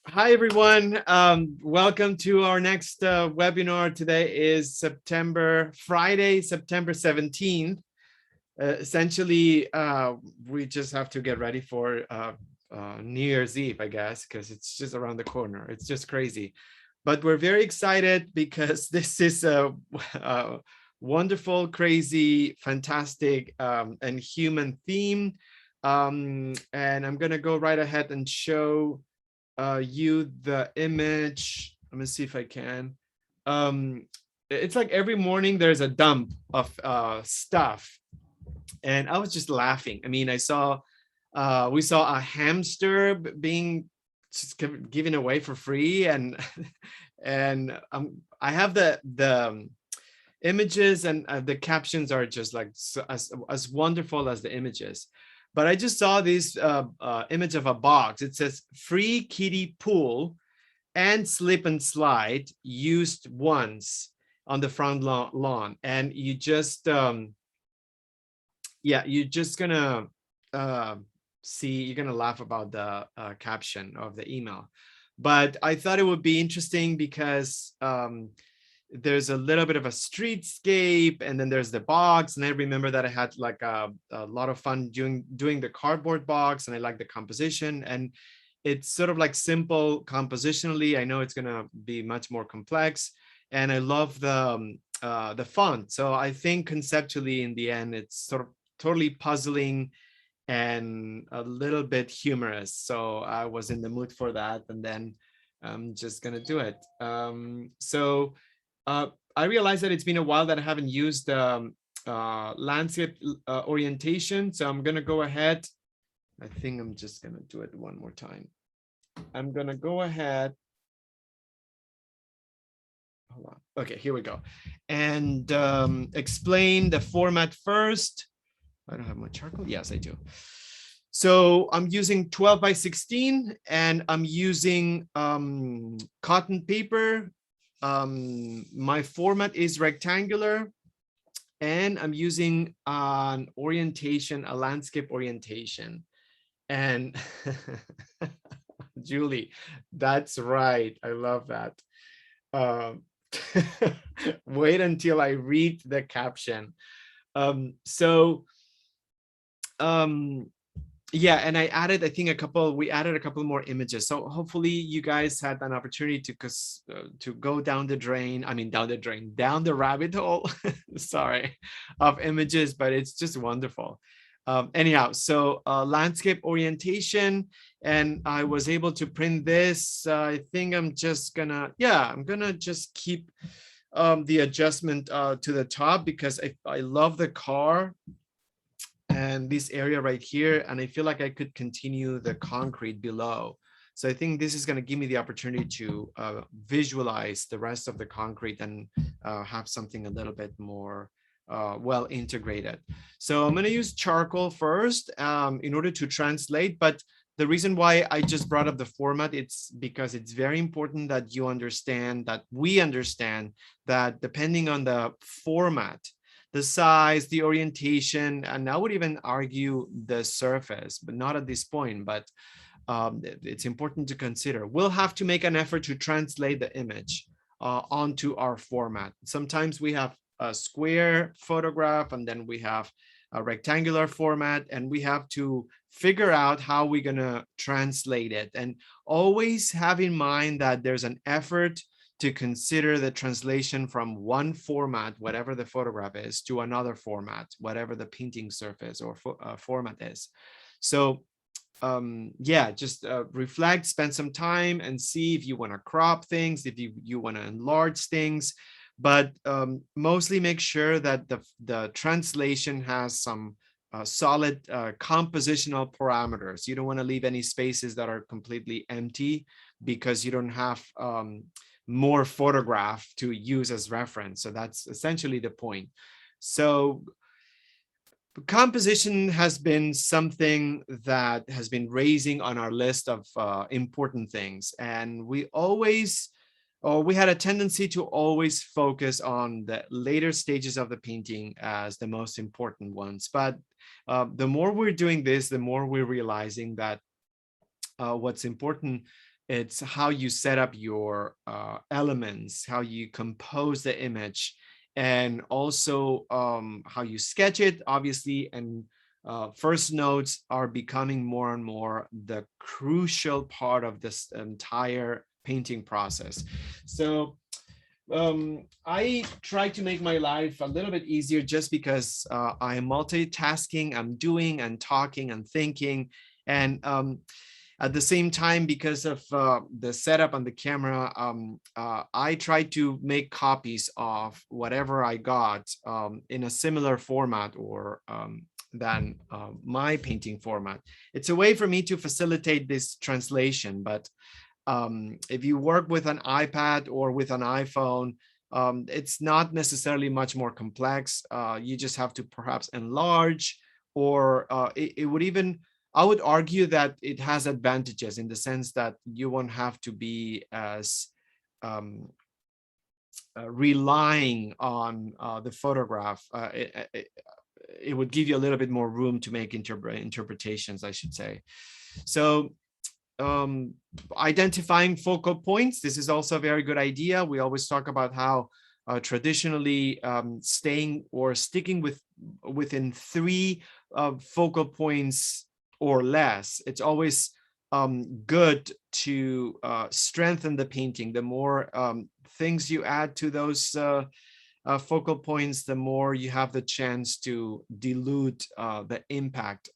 Hi, everyone. Welcome to our next webinar. Today is Friday, September 17th. Essentially, we just have to get ready for New Year's Eve, I guess, because it's just around the corner. It's just crazy. But we're very excited because this is a wonderful, crazy, fantastic, and human theme. And I'm going to go right ahead and show you the image. Let me see if I can. Um, it's like every morning there's a dump of stuff, and I was just laughing. I mean, we saw a hamster being just given away for free, and and I have the images, and the captions are just like as wonderful as the images. But I just saw this image of a box. It says free kiddie pool and slip and slide used once on the front lawn. And you just, yeah, you're just gonna uh, see, you're gonna laugh about the caption of the email. But I thought it would be interesting because there's a little bit of a streetscape, and then there's the box. And I remember that I had like a lot of fun doing the cardboard box, and I like the composition. And it's sort of like simple compositionally. I know it's gonna be much more complex, and I love the font. So I think conceptually, in the end, it's sort of totally puzzling and a little bit humorous. So I was in the mood for that, and then I'm just gonna do it. So I realized that it's been a while that I haven't used landscape orientation. So I'm gonna go ahead. I think I'm just gonna do it one more time. I'm gonna go ahead. Hold on. Okay, here we go. And explain the format first. I don't have my charcoal. Yes, I do. So I'm using 12 by 16, and I'm using cotton paper. My format is rectangular, and I'm using an orientation, a landscape orientation. And Julie, that's right. I love that. Um, wait until I read the caption. So um, yeah, and I think we added a couple more images. So hopefully you guys had an opportunity to go down the drain. I mean, down the rabbit hole, sorry, of images, but it's just wonderful. Anyhow, so landscape orientation, and I was able to print this. I think I'm gonna just keep the adjustment to the top, because I love the car and this area right here, and I feel like I could continue the concrete below. So I think this is going to give me the opportunity to visualize the rest of the concrete and have something a little bit more well integrated. So I'm going to use charcoal first in order to translate. But the reason why I just brought up the format, it's because it's very important that you understand, that we understand, that depending on the format, the size, the orientation, and I would even argue the surface, but not at this point. But it's important to consider. We'll have to make an effort to translate the image onto our format. Sometimes we have a square photograph, and then we have a rectangular format, and we have to figure out how we're going to translate it. And always have in mind that there's an effort to consider the translation from one format, whatever the photograph is, to another format, whatever the painting surface or format is. So yeah, just reflect, spend some time, and see if you want to crop things, if you want to enlarge things. But mostly make sure that the translation has some solid compositional parameters. You don't want to leave any spaces that are completely empty, because you don't have more photograph to use as reference. So that's essentially the point. So composition has been something that has been raising on our list of important things. And we had a tendency to always focus on the later stages of the painting as the most important ones. But the more we're doing this, the more we're realizing that what's important It's how you set up your elements, how you compose the image, and also how you sketch it, obviously. And first notes are becoming more and more the crucial part of this entire painting process. So I try to make my life a little bit easier just because I am multitasking, I'm doing and talking and thinking. And at the same time, because of the setup on the camera, I try to make copies of whatever I got in a similar format or than my painting format. It's a way for me to facilitate this translation, but if you work with an iPad or with an iPhone, it's not necessarily much more complex. You just have to perhaps enlarge, or it would even, I would argue that it has advantages in the sense that you won't have to be as relying on the photograph. It would give you a little bit more room to make interpretations, I should say. So identifying focal points, this is also a very good idea. We always talk about how traditionally staying or sticking within 3 focal points or less, it's always good to strengthen the painting. The more things you add to those focal points, the more you have the chance to dilute the impact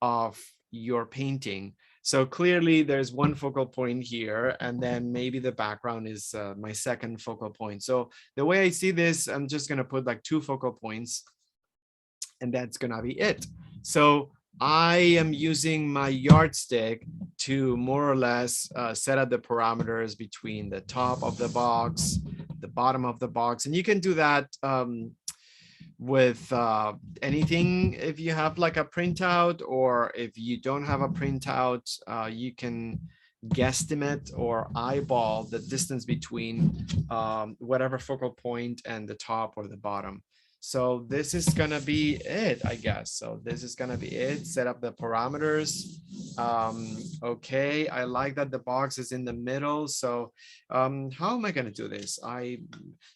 of your painting. So clearly there's one focal point here, and then maybe the background is my second focal point. So the way I see this, I'm just gonna put like 2 focal points, and that's gonna be it. So I am using my yardstick to more or less set up the parameters between the top of the box, the bottom of the box, and you can do that with anything. If you have like a printout, or if you don't have a printout, you can guesstimate or eyeball the distance between whatever focal point and the top or the bottom. So this is gonna be it, I guess. So this is gonna be it. Set up the parameters. Okay, I like that the box is in the middle. So how am I gonna do this?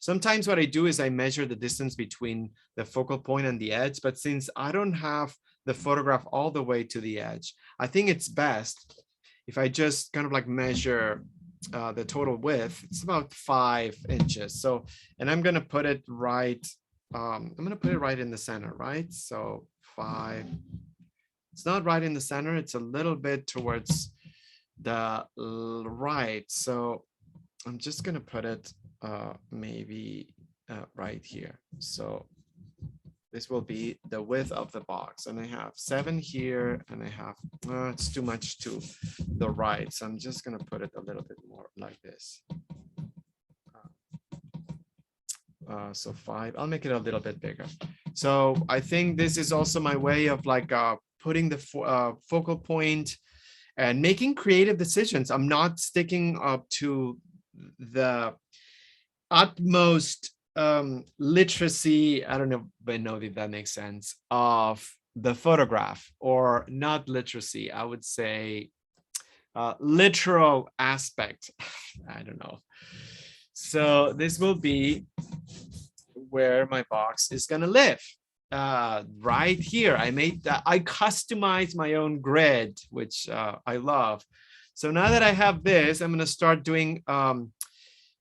Sometimes what I do is I measure the distance between the focal point and the edge, but since I don't have the photograph all the way to the edge, I think it's best if I just kind of like measure the total width. It's about 5 inches. So, and I'm gonna put it right, I'm gonna put it right in the center, right? So 5, it's not right in the center, it's a little bit towards the right. So I'm just gonna put it maybe right here. So this will be the width of the box, and I have 7 here, and I have, it's too much to the right. So I'm just gonna put it a little bit more like this. So 5, I'll make it a little bit bigger. So I think this is also my way of like putting the focal point and making creative decisions. I'm not sticking up to the utmost literacy, I don't know if that makes sense, of the photograph, or not literacy, I would say literal aspect. I don't know. So this will be where my box is gonna live. Right here, I customized my own grid, which I love. So now that I have this, I'm gonna start doing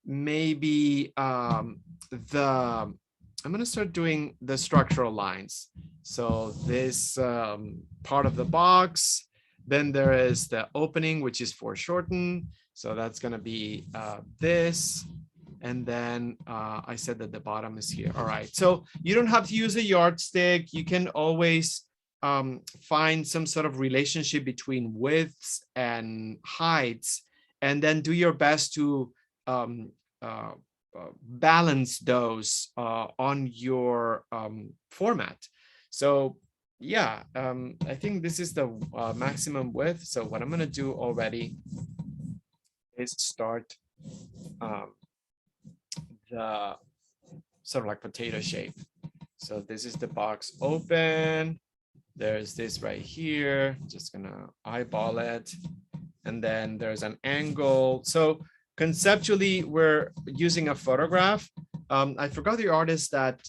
maybe I'm gonna start doing the structural lines. So this part of the box, then there is the opening, which is foreshortened. So that's gonna be this. And then I said that the bottom is here. All right, so you don't have to use a yardstick. You can always find some sort of relationship between widths and heights, and then do your best to balance those on your format. So yeah, I think this is the maximum width. So what I'm gonna do already is start the sort of like potato shape. So this is the box open. There's this right here. Just gonna eyeball it. and then there's an angle. So conceptually, we're using a photograph. I forgot the artist that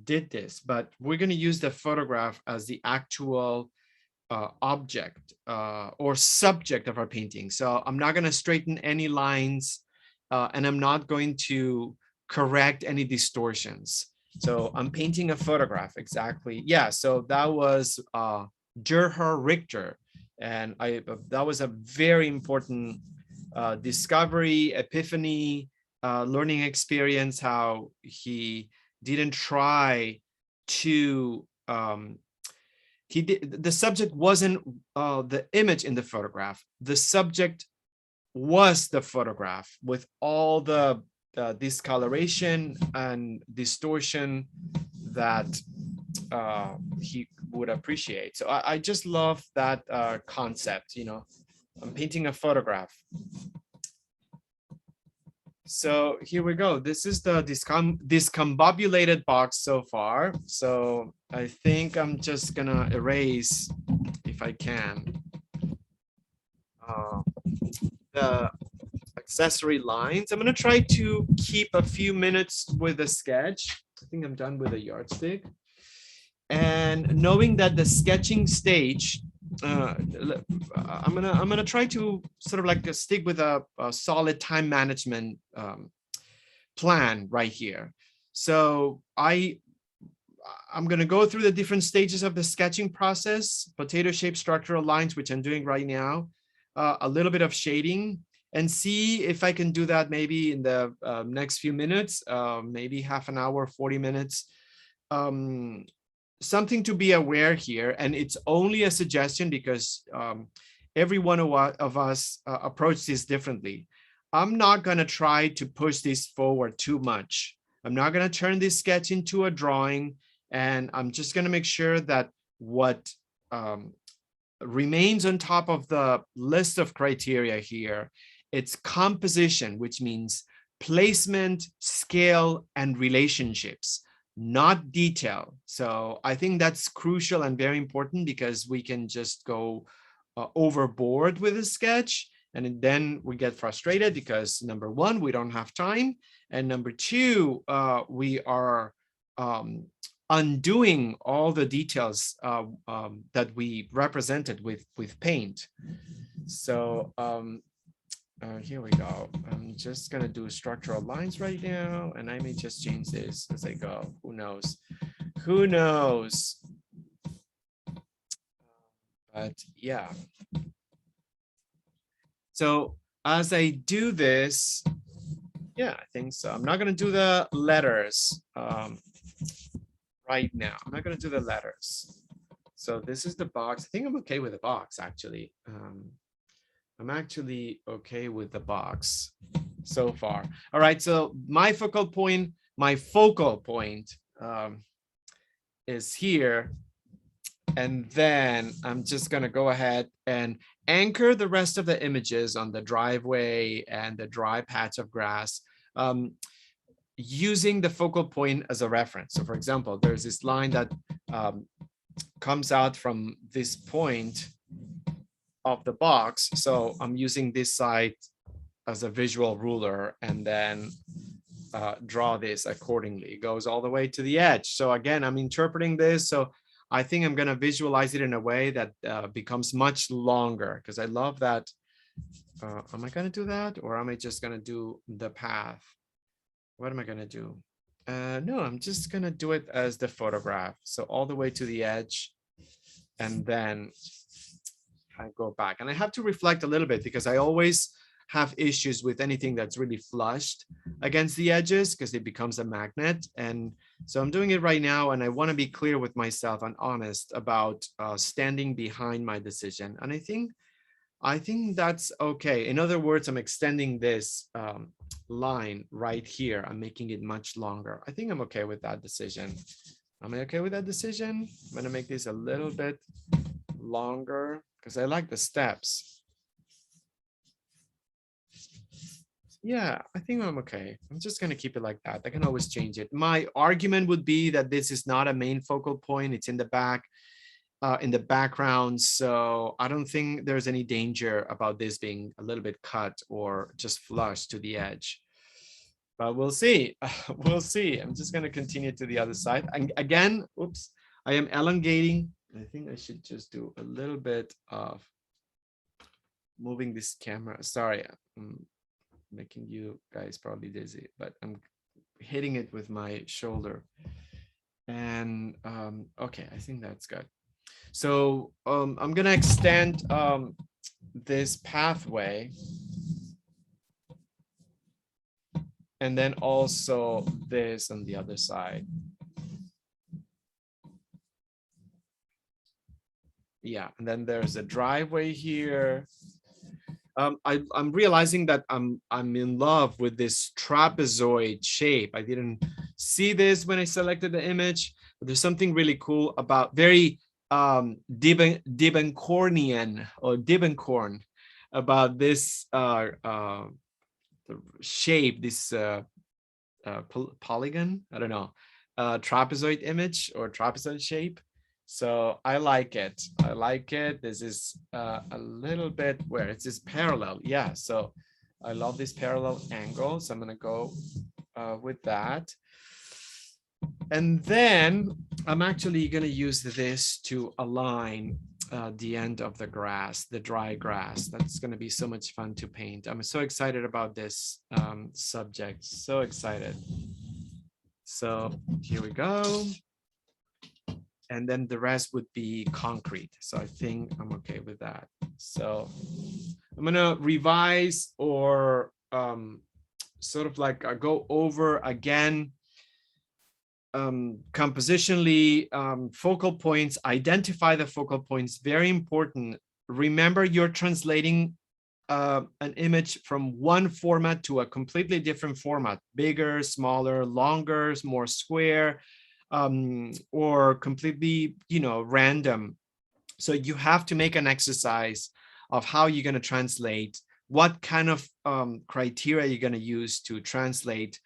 did this, but we're going to use the photograph as the actual object or subject of our painting. So I'm not going to straighten any lines, and I'm not going to correct any distortions. So I'm painting a photograph, exactly. Yeah, so that was Gerhard Richter. And that was a very important discovery, epiphany, learning experience, how he didn't try to the subject wasn't the image in the photograph. The subject was the photograph with all the discoloration and distortion that he would appreciate. So I just love that concept, you know. I'm painting a photograph. So here we go. This is the discombobulated box so far. So I think I'm just gonna erase, if I can, the accessory lines. I'm gonna try to keep a few minutes with the sketch. I think I'm done with the yardstick. And knowing that the sketching stage, I'm gonna try to sort of like stick with a solid time management plan right here. So I'm gonna go through the different stages of the sketching process: potato shaped structural lines, which I'm doing right now, a little bit of shading, and see if I can do that maybe in the next few minutes, maybe half an hour, 40 minutes. Something to be aware here, and it's only a suggestion because every one of us approach this differently. I'm not going to try to push this forward too much. I'm not going to turn this sketch into a drawing, and I'm just going to make sure that what remains on top of the list of criteria here, it's composition, which means placement, scale, and relationships, not detail. So I think that's crucial and very important, because we can just go overboard with a sketch, and then we get frustrated because, number one, we don't have time, and number two, we are undoing all the details that we represented with paint. So here we go. I'm just gonna do structural lines right now, and I may just change this as I go. Who knows? Who knows? But yeah. So as I do this, yeah, I think so. I'm not gonna do the letters right now. I'm not gonna do the letters. So this is the box. I think I'm okay with the box, actually. I'm actually okay with the box so far. All right, so my focal point is here. And then I'm just gonna go ahead and anchor the rest of the images on the driveway and the dry patch of grass, using the focal point as a reference. So for example, there's this line that comes out from this point of the box. So I'm using this side as a visual ruler, and then draw this accordingly. It goes all the way to the edge. So again, I'm interpreting this. So I think I'm going to visualize it in a way that becomes much longer, because I love that. Am I going to do that, or am I just going to do the path? What am I going to do? No, I'm just going to do it as the photograph. So all the way to the edge, and then I go back. And I have to reflect a little bit, because I always have issues with anything that's really flushed against the edges, because it becomes a magnet. And so I'm doing it right now, and I want to be clear with myself and honest about standing behind my decision. And I think that's okay. In other words, I'm extending this line right here. I'm making it much longer. I think I'm okay with that decision. Am I okay with that decision? I'm going to make this a little bit longer, because I like the steps. Yeah, I think I'm okay. I'm just going to keep it like that. I can always change it. My argument would be that this is not a main focal point. It's in the back. in the background. So I don't think there's any danger about this being a little bit cut or just flush to the edge. But we'll see. We'll see. I'm just going to continue to the other side. And again, oops, I am elongating. I think I should just do a little bit of moving this camera. Sorry, I'm making you guys probably dizzy, but I'm hitting it with my shoulder. And okay, I think that's good. So I'm gonna extend this pathway, and then also this on the other side. Yeah, and then there's a driveway here. I'm realizing that I'm in love with this trapezoid shape. I didn't see this when I selected the image, but there's something really cool about very Diebenkornian or Diebenkorn about this shape, this polygon, I don't know, trapezoid image or trapezoid shape. So I like it. I like it. This is a little bit where it's this parallel. Yeah. So I love this parallel angle. So I'm going to go with that. And then I'm actually going to use this to align the end of the grass, the dry grass. That's going to be so much fun to paint. I'm so excited about this subject. So excited. So here we go. And then the rest would be concrete. So I think I'm okay with that. So I'm gonna revise or sort of like go over again compositionally, focal points, identify the focal points, very important. Remember, you're translating an image from one format to a completely different format, bigger, smaller, longer, more square, or completely, random. So you have to make an exercise of how you're going to translate, what kind of criteria you're going to use to translate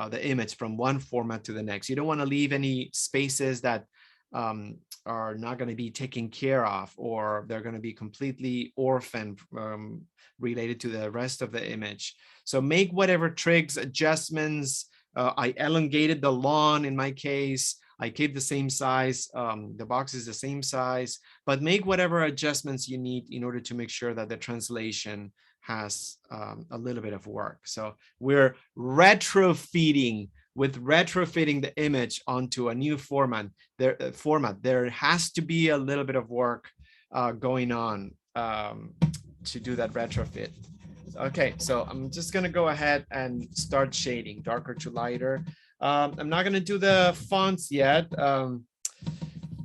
the image from one format to the next. You don't want to leave any spaces that are not going to be taken care of, or they're going to be completely orphaned related to the rest of the image. So make whatever tricks, adjustments. I elongated the lawn in my case. I keep the same size. The box is the same size, but make whatever adjustments you need in order to make sure that the translation has a little bit of work. So we're retrofitting the image onto a new format. There has to be a little bit of work going on to do that retrofit. Okay, so I'm just gonna go ahead and start shading, darker to lighter. I'm not gonna do the fonts yet,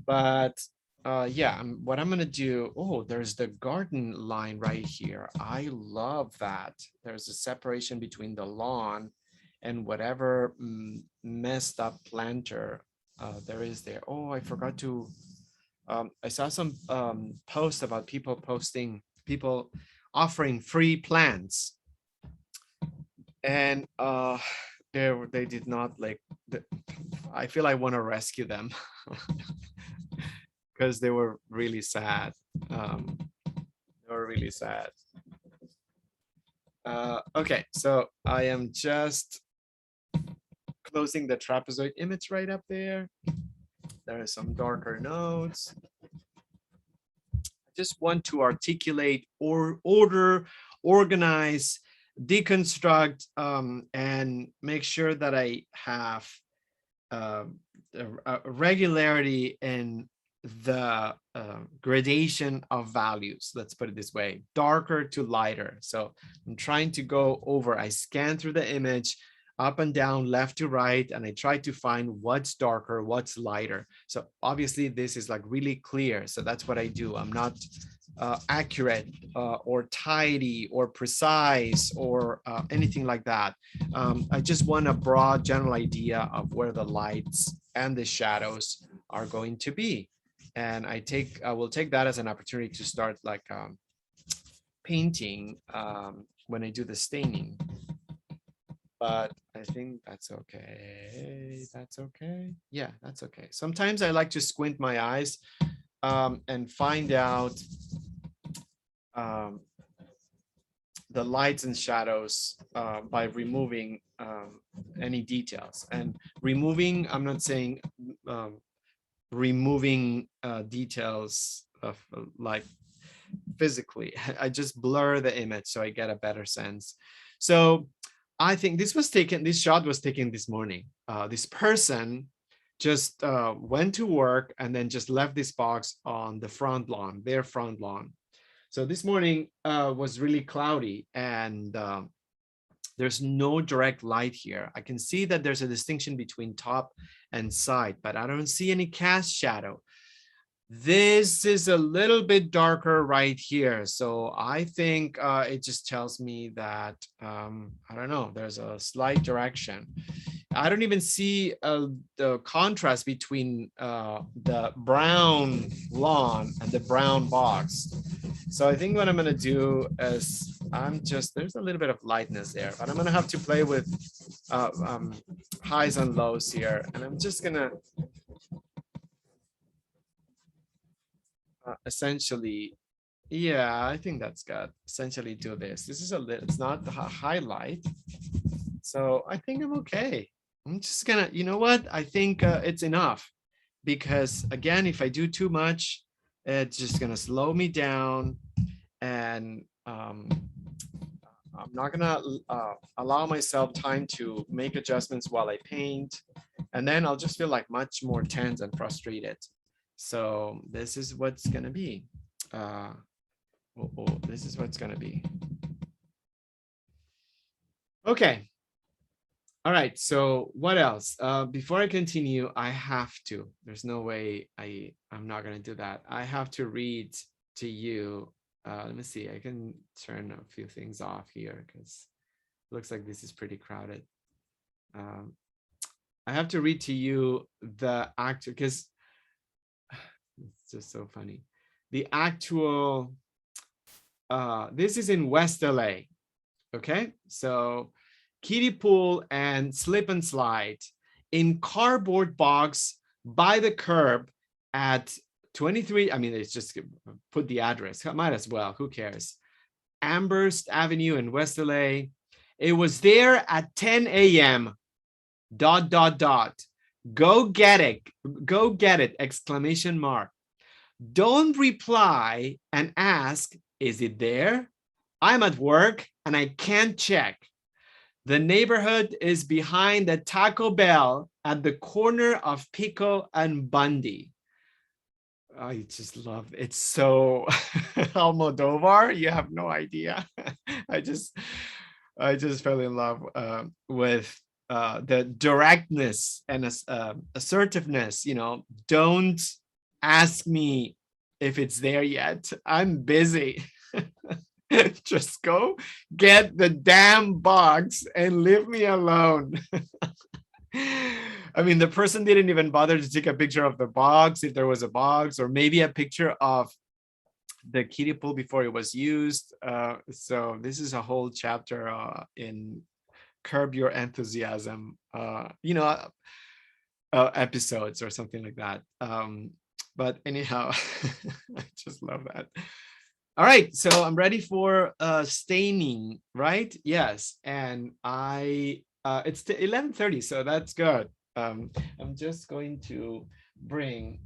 but yeah, what I'm gonna do, oh, there's the garden line right here. I love that. There's a separation between the lawn and whatever messed up planter there is there. Oh, I forgot to, I saw some posts about people offering free plants, and they did not like, I feel I want to rescue them because they were really sad. They were really sad. Okay, so I am just closing the trapezoid image right up there. There are some darker nodes. I just want to articulate or order, organize, deconstruct, and make sure that I have a regularity in the gradation of values. Let's put it this way, darker to lighter. So I'm trying to go over, I scan through the image up and down, left to right, and I try to find what's darker, what's lighter. So obviously this is like really clear. So that's what I do. I'm not accurate or tidy or precise or anything like that. I just want a broad general idea of where the lights and the shadows are going to be. And I will take that as an opportunity to start like painting when I do the staining. But I think that's okay. That's okay. Yeah, that's okay. Sometimes I like to squint my eyes and find out um, the lights and shadows by removing any details. And removing, I'm not saying removing details of like physically. I just blur the image so I get a better sense. So I think this shot was taken this morning. This person just went to work and then just left this box on the front lawn, their front lawn. So this morning was really cloudy, and there's no direct light here. I can see that there's a distinction between top and side, but I don't see any cast shadow. This is a little bit darker right here. So I think it just tells me that, I don't know, there's a slight direction. I don't even see the contrast between the brown lawn and the brown box. So I think what I'm gonna do is there's a little bit of lightness there, but I'm gonna have to play with highs and lows here. And I'm just gonna essentially, yeah, I think that's good. Essentially do this. This is a little, it's not a highlight. So I think I'm okay. I'm just gonna, you know what? I think it's enough, because again, if I do too much, it's just gonna slow me down, and I'm not gonna allow myself time to make adjustments while I paint, and then I'll just feel like much more tense and frustrated. So this is what's gonna be. This is what's gonna be. Okay. All right. So what else? Before I continue, I have to. There's no way I'm not gonna do that. I have to read to you. Let me see. I can turn a few things off here because it looks like this is pretty crowded. I have to read to you the actor, because it's just so funny. The actual, this is in West LA. Okay, so kiddie pool and slip and slide in cardboard box by the curb at 23. I mean, it's just put the address. Might as well. Who cares? Amherst Avenue in West LA. It was there at 10 a.m. ... Go get it. Go get it! Exclamation mark. Don't reply and ask, is it there? I'm at work and I can't check. The neighborhood is behind the Taco Bell at the corner of Pico and Bundy. I just love it. It's so Almodovar. You have no idea. I just fell in love with the directness and assertiveness. You know, don't ask me if it's there yet. I'm busy. Just go get the damn box and leave me alone. I mean, the person didn't even bother to take a picture of the box, if there was a box, or maybe a picture of the kiddie pool before it was used. So this is a whole chapter in Curb Your Enthusiasm, episodes or something like that. But anyhow, I just love that. All right, so I'm ready for staining, right? Yes, and it's 11:30, so that's good. I'm just going to bring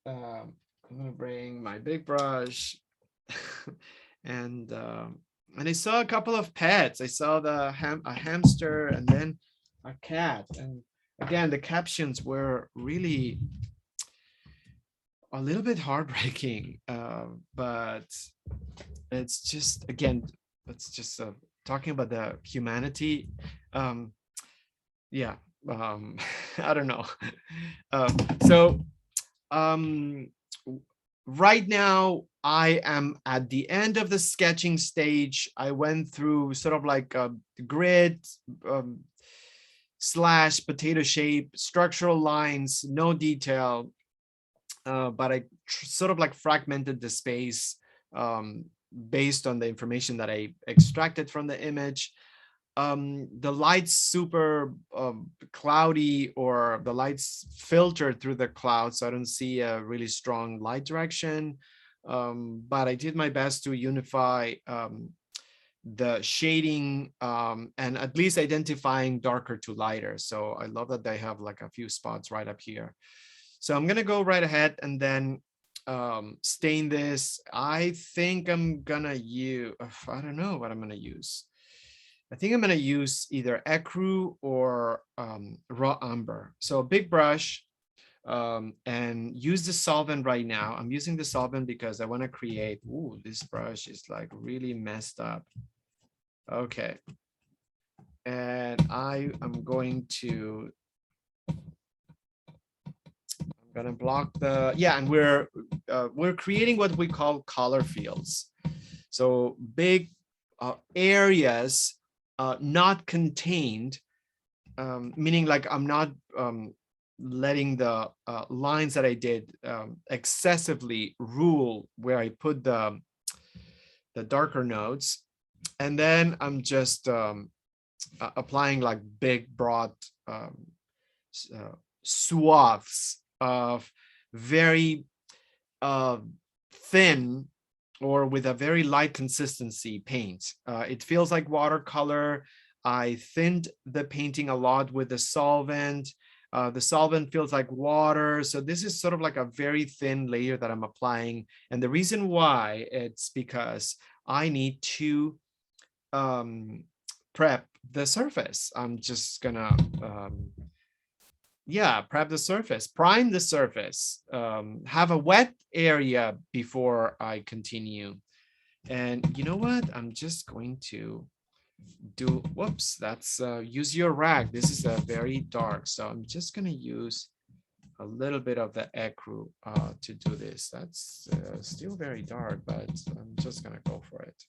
I'm gonna bring my big brush, and I saw a couple of pets. I saw a hamster and then a cat, and again the captions were really a little bit heartbreaking, but it's just, again, it's just talking about the humanity. Yeah, I don't know. So right now I am at the end of the sketching stage. I went through sort of like a grid slash potato shape, structural lines, no detail, but I sort of like fragmented the space based on the information that I extracted from the image. the light's super cloudy, or the light's filtered through the cloud, so I don't see a really strong light direction. But I did my best to unify the shading and at least identifying darker to lighter. So I love that they have like a few spots right up here. So I'm gonna go right ahead and then stain this. I think I'm gonna use, I don't know what I'm gonna use. I think I'm gonna use either ecru or raw umber. So a big brush, and use the solvent right now. I'm using the solvent because I want to create, ooh, this brush is like really messed up. Okay. And I am going to, I'm gonna block the, yeah, and we're creating what we call color fields. So big areas not contained, meaning like I'm not letting the lines that I did excessively rule where I put the darker nodes. And then I'm just applying like big, broad swaths of very thin or with a very light consistency paint. It feels like watercolor. I thinned the painting a lot with the solvent. The solvent feels like water. So this is sort of like a very thin layer that I'm applying. And the reason why, it's because I need to prep the surface. I'm just gonna, yeah, prep the surface, prime the surface, have a wet area before I continue. And you know what? I'm just going to do, whoops, that's use your rag. This is very dark. So I'm just gonna use a little bit of the ecru to do this. That's still very dark, but I'm just gonna go for it.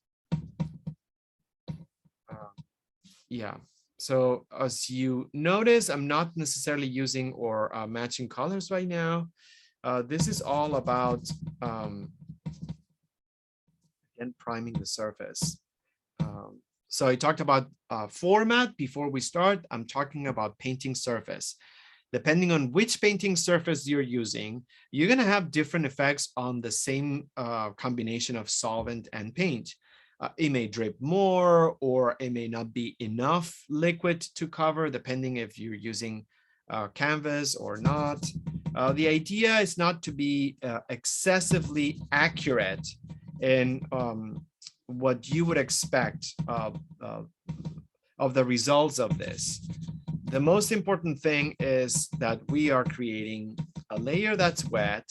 Yeah. So as you notice, I'm not necessarily using or matching colors right now. This is all about again, priming the surface. So I talked about format before we start. I'm talking about painting surface. Depending on which painting surface you're using, you're going to have different effects on the same combination of solvent and paint. It may drip more, or it may not be enough liquid to cover, depending if you're using canvas or not. The idea is not to be excessively accurate in what you would expect of the results of this. The most important thing is that we are creating a layer that's wet.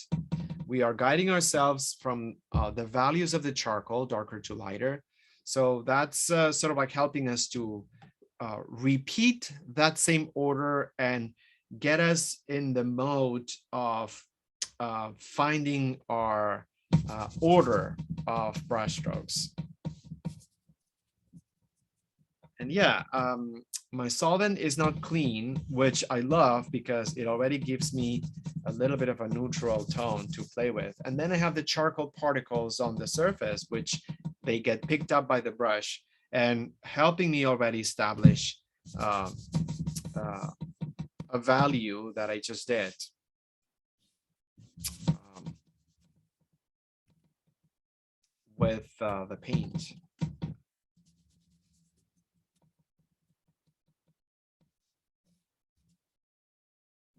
We are guiding ourselves from the values of the charcoal, darker to lighter. So that's sort of like helping us to repeat that same order and get us in the mode of finding our order of brush strokes. And yeah, my solvent is not clean, which I love because it already gives me a little bit of a neutral tone to play with. And then I have the charcoal particles on the surface, which they get picked up by the brush and helping me already establish a value that I just did. With the paint.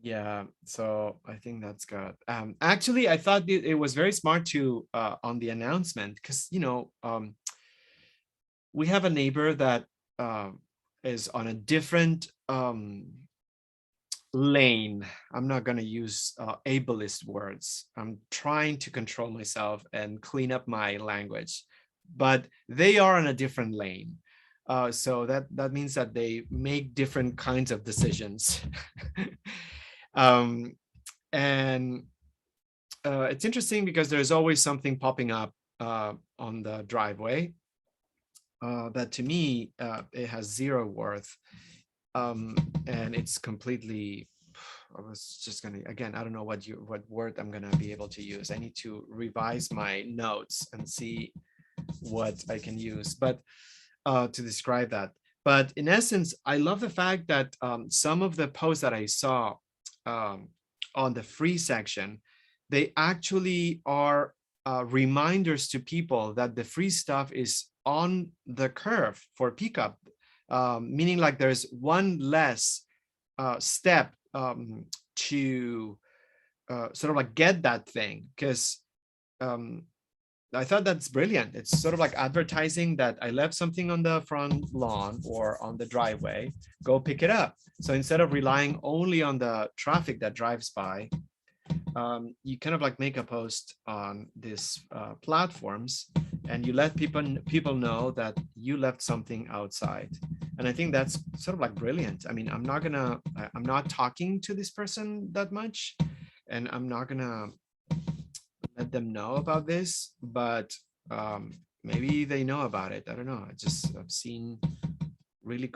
Yeah, so I think that's good. Actually, I thought it was very smart to on the announcement, because we have a neighbor that is on a different lane. I'm not going to use ableist words. I'm trying to control myself and clean up my language, but they are on a different lane. So that means that they make different kinds of decisions. And it's interesting because there's always something popping up on the driveway that to me, it has zero worth. And it's completely, I was just gonna, again, I don't know what word I'm gonna be able to use. I need to revise my notes and see what I can use, but to describe that. But in essence, I love the fact that some of the posts that I saw um, on the free section, they actually are reminders to people that the free stuff is on the curve for pickup, meaning like there's one less step to sort of like get that thing, because um, I thought that's brilliant. It's sort of like advertising that I left something on the front lawn or on the driveway, go pick it up. So instead of relying only on the traffic that drives by, you kind of like make a post on these platforms, and you let people know that you left something outside. And I think that's sort of like brilliant. I mean, I'm not talking to this person that much, and I'm not gonna let them know about this, but maybe they know about it. I don't know. I've seen really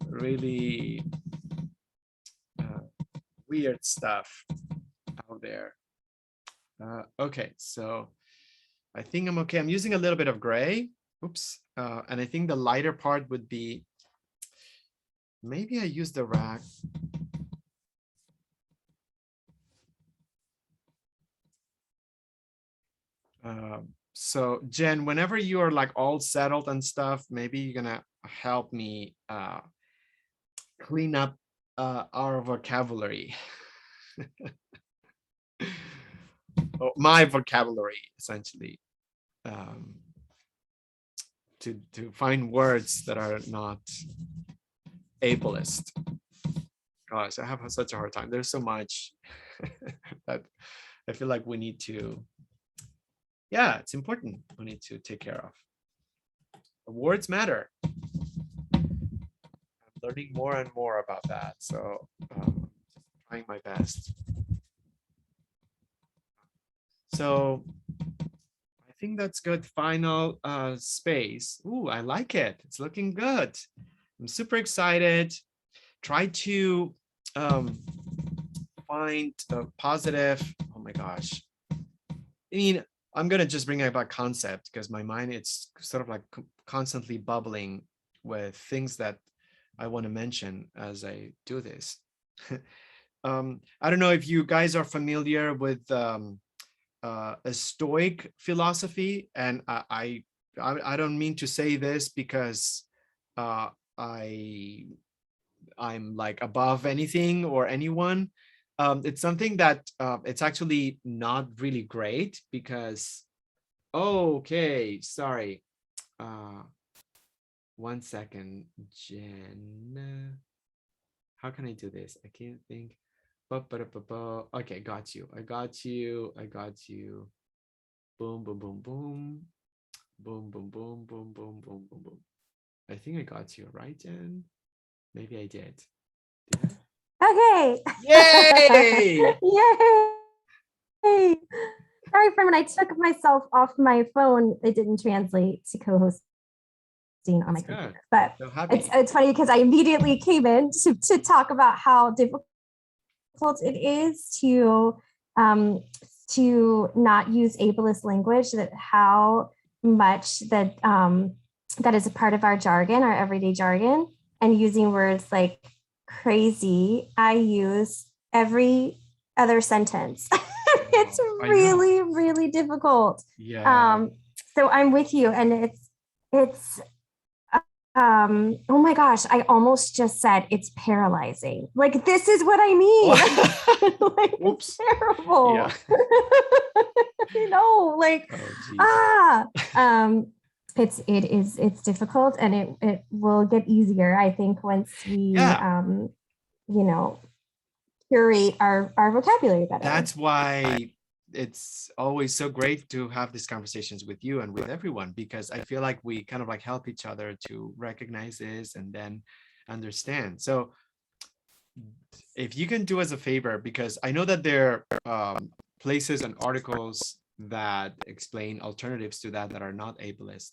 really weird stuff out there. Okay, so I think I'm okay. I'm using a little bit of gray. Oops. And I think the lighter part would be, maybe I use the rack. So Jen, whenever you are like all settled and stuff, maybe you're gonna help me clean up our vocabulary. Oh, my vocabulary, essentially, to find words that are not ableist. Gosh, I have such a hard time. There's so much that I feel like we need to, yeah, it's important. We need to take care of. Words matter. I'm learning more and more about that. So trying my best. So I think that's good. Final space. Ooh, I like it. It's looking good. I'm super excited. Try to find a positive. Oh my gosh. I mean, I'm gonna just bring up a concept because my mind, it's sort of like constantly bubbling with things that I want to mention as I do this. I don't know if you guys are familiar with a Stoic philosophy, and I don't mean to say this because uh, I'm like above anything or anyone. It's something that it's actually not really great because, oh, okay, sorry. Uh, 1 second, Jen. How can I do this? I can't think. Okay, got you. I got you. I got you. Boom, boom, boom, boom. Boom, boom, boom, boom, boom, boom, boom, boom. I think I got you, right, Jen? Maybe I did. Did Okay. Yay! Yay! Sorry, friend. When I took myself off my phone, it didn't translate to co-hosting on my computer. But so it's funny because I immediately came in to talk about how difficult it is to not use ableist language, that how much that that is a part of our jargon, our everyday jargon, and using words like crazy, I use every other sentence. It's really, really difficult. Yeah. So I'm with you, and it's oh my gosh, I almost just said it's paralyzing. Like, this is what I mean. Like, it's terrible. Yeah. Like, it's difficult, and it will get easier, I think, once we curate our vocabulary better. That's why it's always so great to have these conversations with you and with everyone, because I feel like we kind of like help each other to recognize this and then understand. So if you can do us a favor, because I know that there are places and articles that explain alternatives to that are not ableist.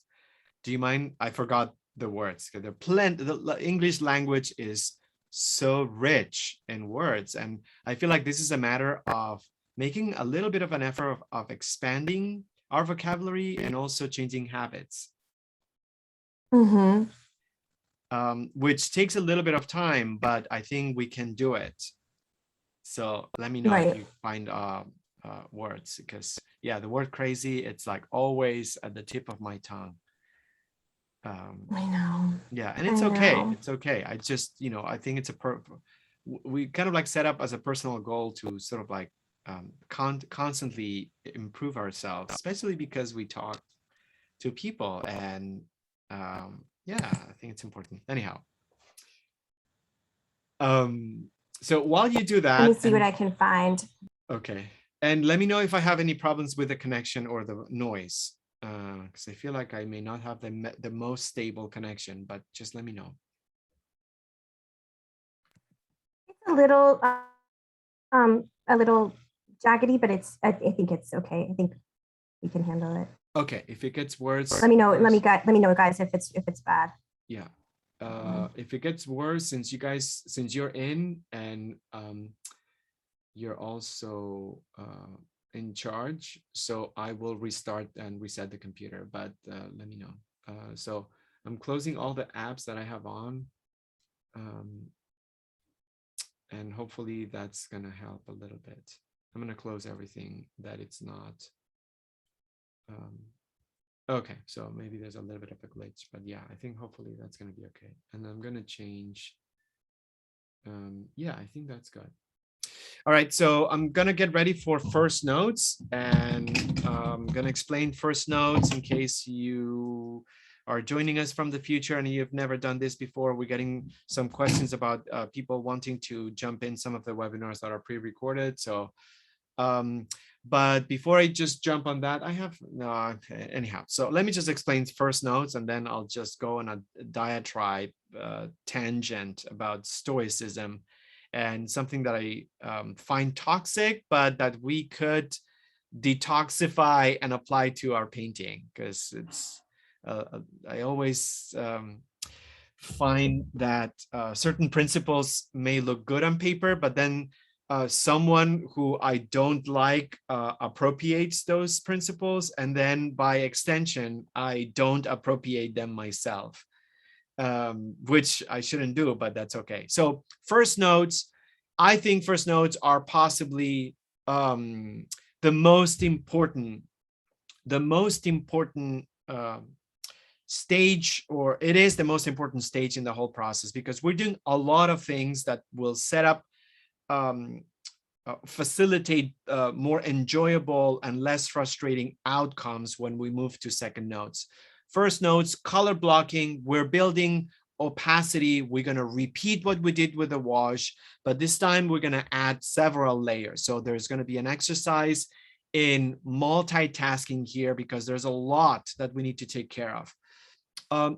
Do you mind? I forgot the words. The English language is so rich in words, and I feel like this is a matter of making a little bit of an effort of expanding our vocabulary and also changing habits. Mm-hmm. Which takes a little bit of time, but I think we can do it. So let me know if Right. you find words, because yeah, the word crazy, it's like always at the tip of my tongue. I know. Yeah, and I it's okay. know. It's okay. I just, I think it's we kind of like set up as a personal goal to sort of like constantly improve ourselves, especially because we talk to people, and yeah, I think it's important. Anyhow, so while you do Let me that, see what and I can find. okay, and let me know if I have any problems with the connection or the noise, because I feel like I may not have the most stable connection, but just let me know. It's a little jaggedy, but I think it's okay. I think we can handle it. Okay, if it gets worse, Let me know. worse, Let me know, guys, if it's bad. yeah. If it gets worse, since you're in, and you're also in charge, so I will restart and reset the computer, but let me know. So I'm closing all the apps that I have on, um, and hopefully that's gonna help a little bit. I'm gonna close everything that it's not. Um, okay, so maybe there's a little bit of a glitch, but yeah, I think hopefully that's gonna be okay. And I'm gonna change. Yeah, I think that's good. All right, so I'm gonna get ready for first notes, and I'm gonna explain first notes in case you are joining us from the future and you've never done this before. We're getting some questions about people wanting to jump in some of the webinars that are pre-recorded. So, but before I just jump on that, I have no, okay, anyhow. So let me just explain first notes, and then I'll just go on a diatribe tangent about Stoicism, and something that I find toxic, but that we could detoxify and apply to our painting, because it's I always find that certain principles may look good on paper, but then someone who I don't like appropriates those principles, and then by extension I don't appropriate them myself, which I shouldn't do, but that's okay. So first notes, I think first notes are possibly the most important, the most important stage, or it is the most important stage in the whole process, because we're doing a lot of things that will set up, facilitate more enjoyable and less frustrating outcomes when we move to second notes. First notes, color blocking, we're building opacity. We're going to repeat what we did with the wash, but this time we're going to add several layers. So there's going to be an exercise in multitasking here, because there's a lot that we need to take care of.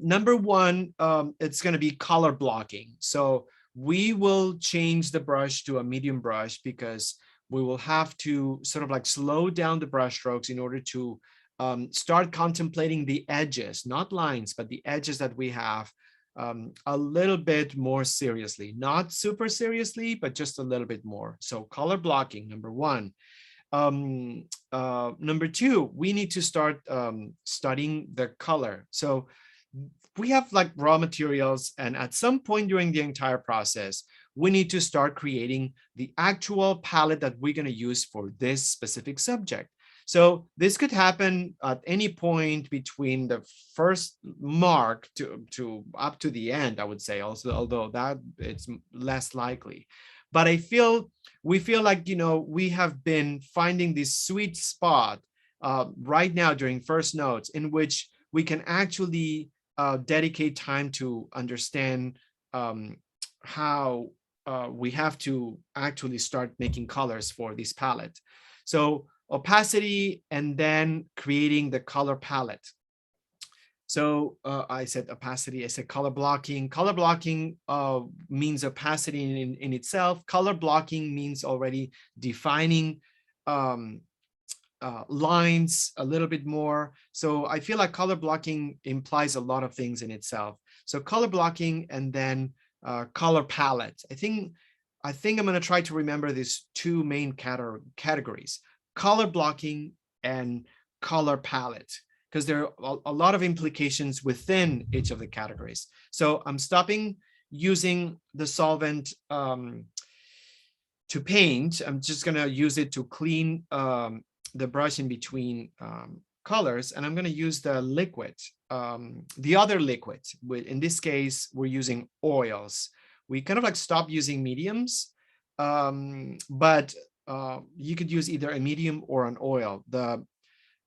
Number one, it's going to be color blocking. So we will change the brush to a medium brush, because we will have to sort of like slow down the brush strokes in order to start contemplating the edges, not lines, but the edges that we have a little bit more seriously, not super seriously, but just a little bit more. So color blocking, number one. Number two, we need to start studying the color. So we have like raw materials, and at some point during the entire process, we need to start creating the actual palette that we're going to use for this specific subject. So this could happen at any point between the first mark to up to the end, I would say, also, although that it's less likely. But we feel like, we have been finding this sweet spot right now during first notes, in which we can actually dedicate time to understand how we have to actually start making colors for this palette. So opacity, and then creating the color palette. So I said opacity, I said color blocking. Color blocking means opacity in itself. Color blocking means already defining lines a little bit more. So I feel like color blocking implies a lot of things in itself. So color blocking, and then color palette. I think I'm going to try to remember these two main categories: color blocking and color palette. because there are a lot of implications within each of the categories. So I'm stopping using the solvent to paint. I'm just gonna use it to clean the brush in between colors, and I'm gonna use the liquid, the other liquid. In this case, we're using oils. We kind of like stop using mediums, but you could use either a medium or an oil. The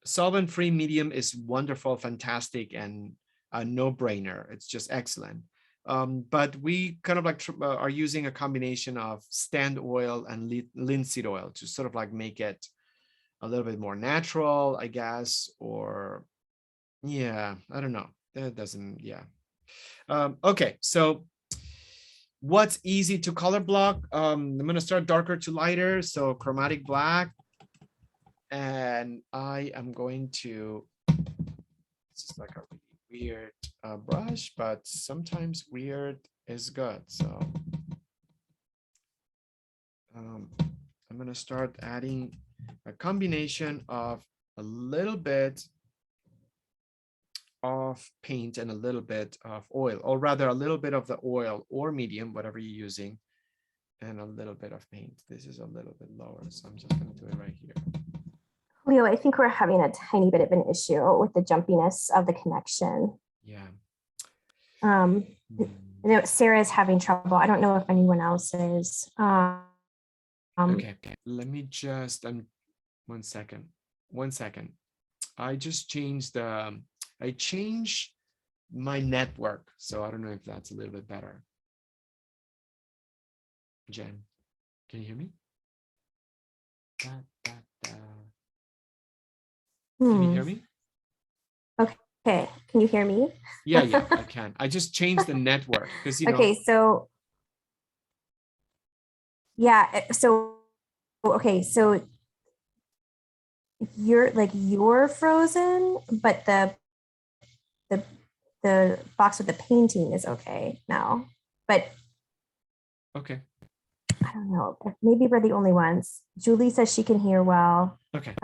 solvent-free medium is wonderful, fantastic, and a no-brainer. It's just excellent. But we kind of like are using a combination of stand oil and linseed oil to sort of like make it a little bit more natural, I guess, or yeah, I don't know. That doesn't, yeah. Okay, so what's easy to color block? I'm gonna start darker to lighter, so chromatic black. And I am going to, it's just like a really weird brush, but sometimes weird is good. So I'm going to start adding a combination of a little bit of paint and a little bit of oil, or rather a little bit of the oil or medium, whatever you're using, and a little bit of paint. This is a little bit lower, so I'm just going to do it right here. Leo, I think we're having a tiny bit of an issue with the jumpiness of the connection. Yeah. I know Sarah's having trouble. I don't know if anyone else is. Okay, let me just, 1 second. 1 second. I just changed I changed my network. So I don't know if that's a little bit better. Jen, can you hear me? Can you hear me? Okay, can you hear me? Yeah, I can. I just changed the network because you know. Okay, so yeah, so okay, so you're frozen, but the box with the painting is okay now. But okay. I don't know. Maybe we're the only ones. Julie says she can hear well. Okay.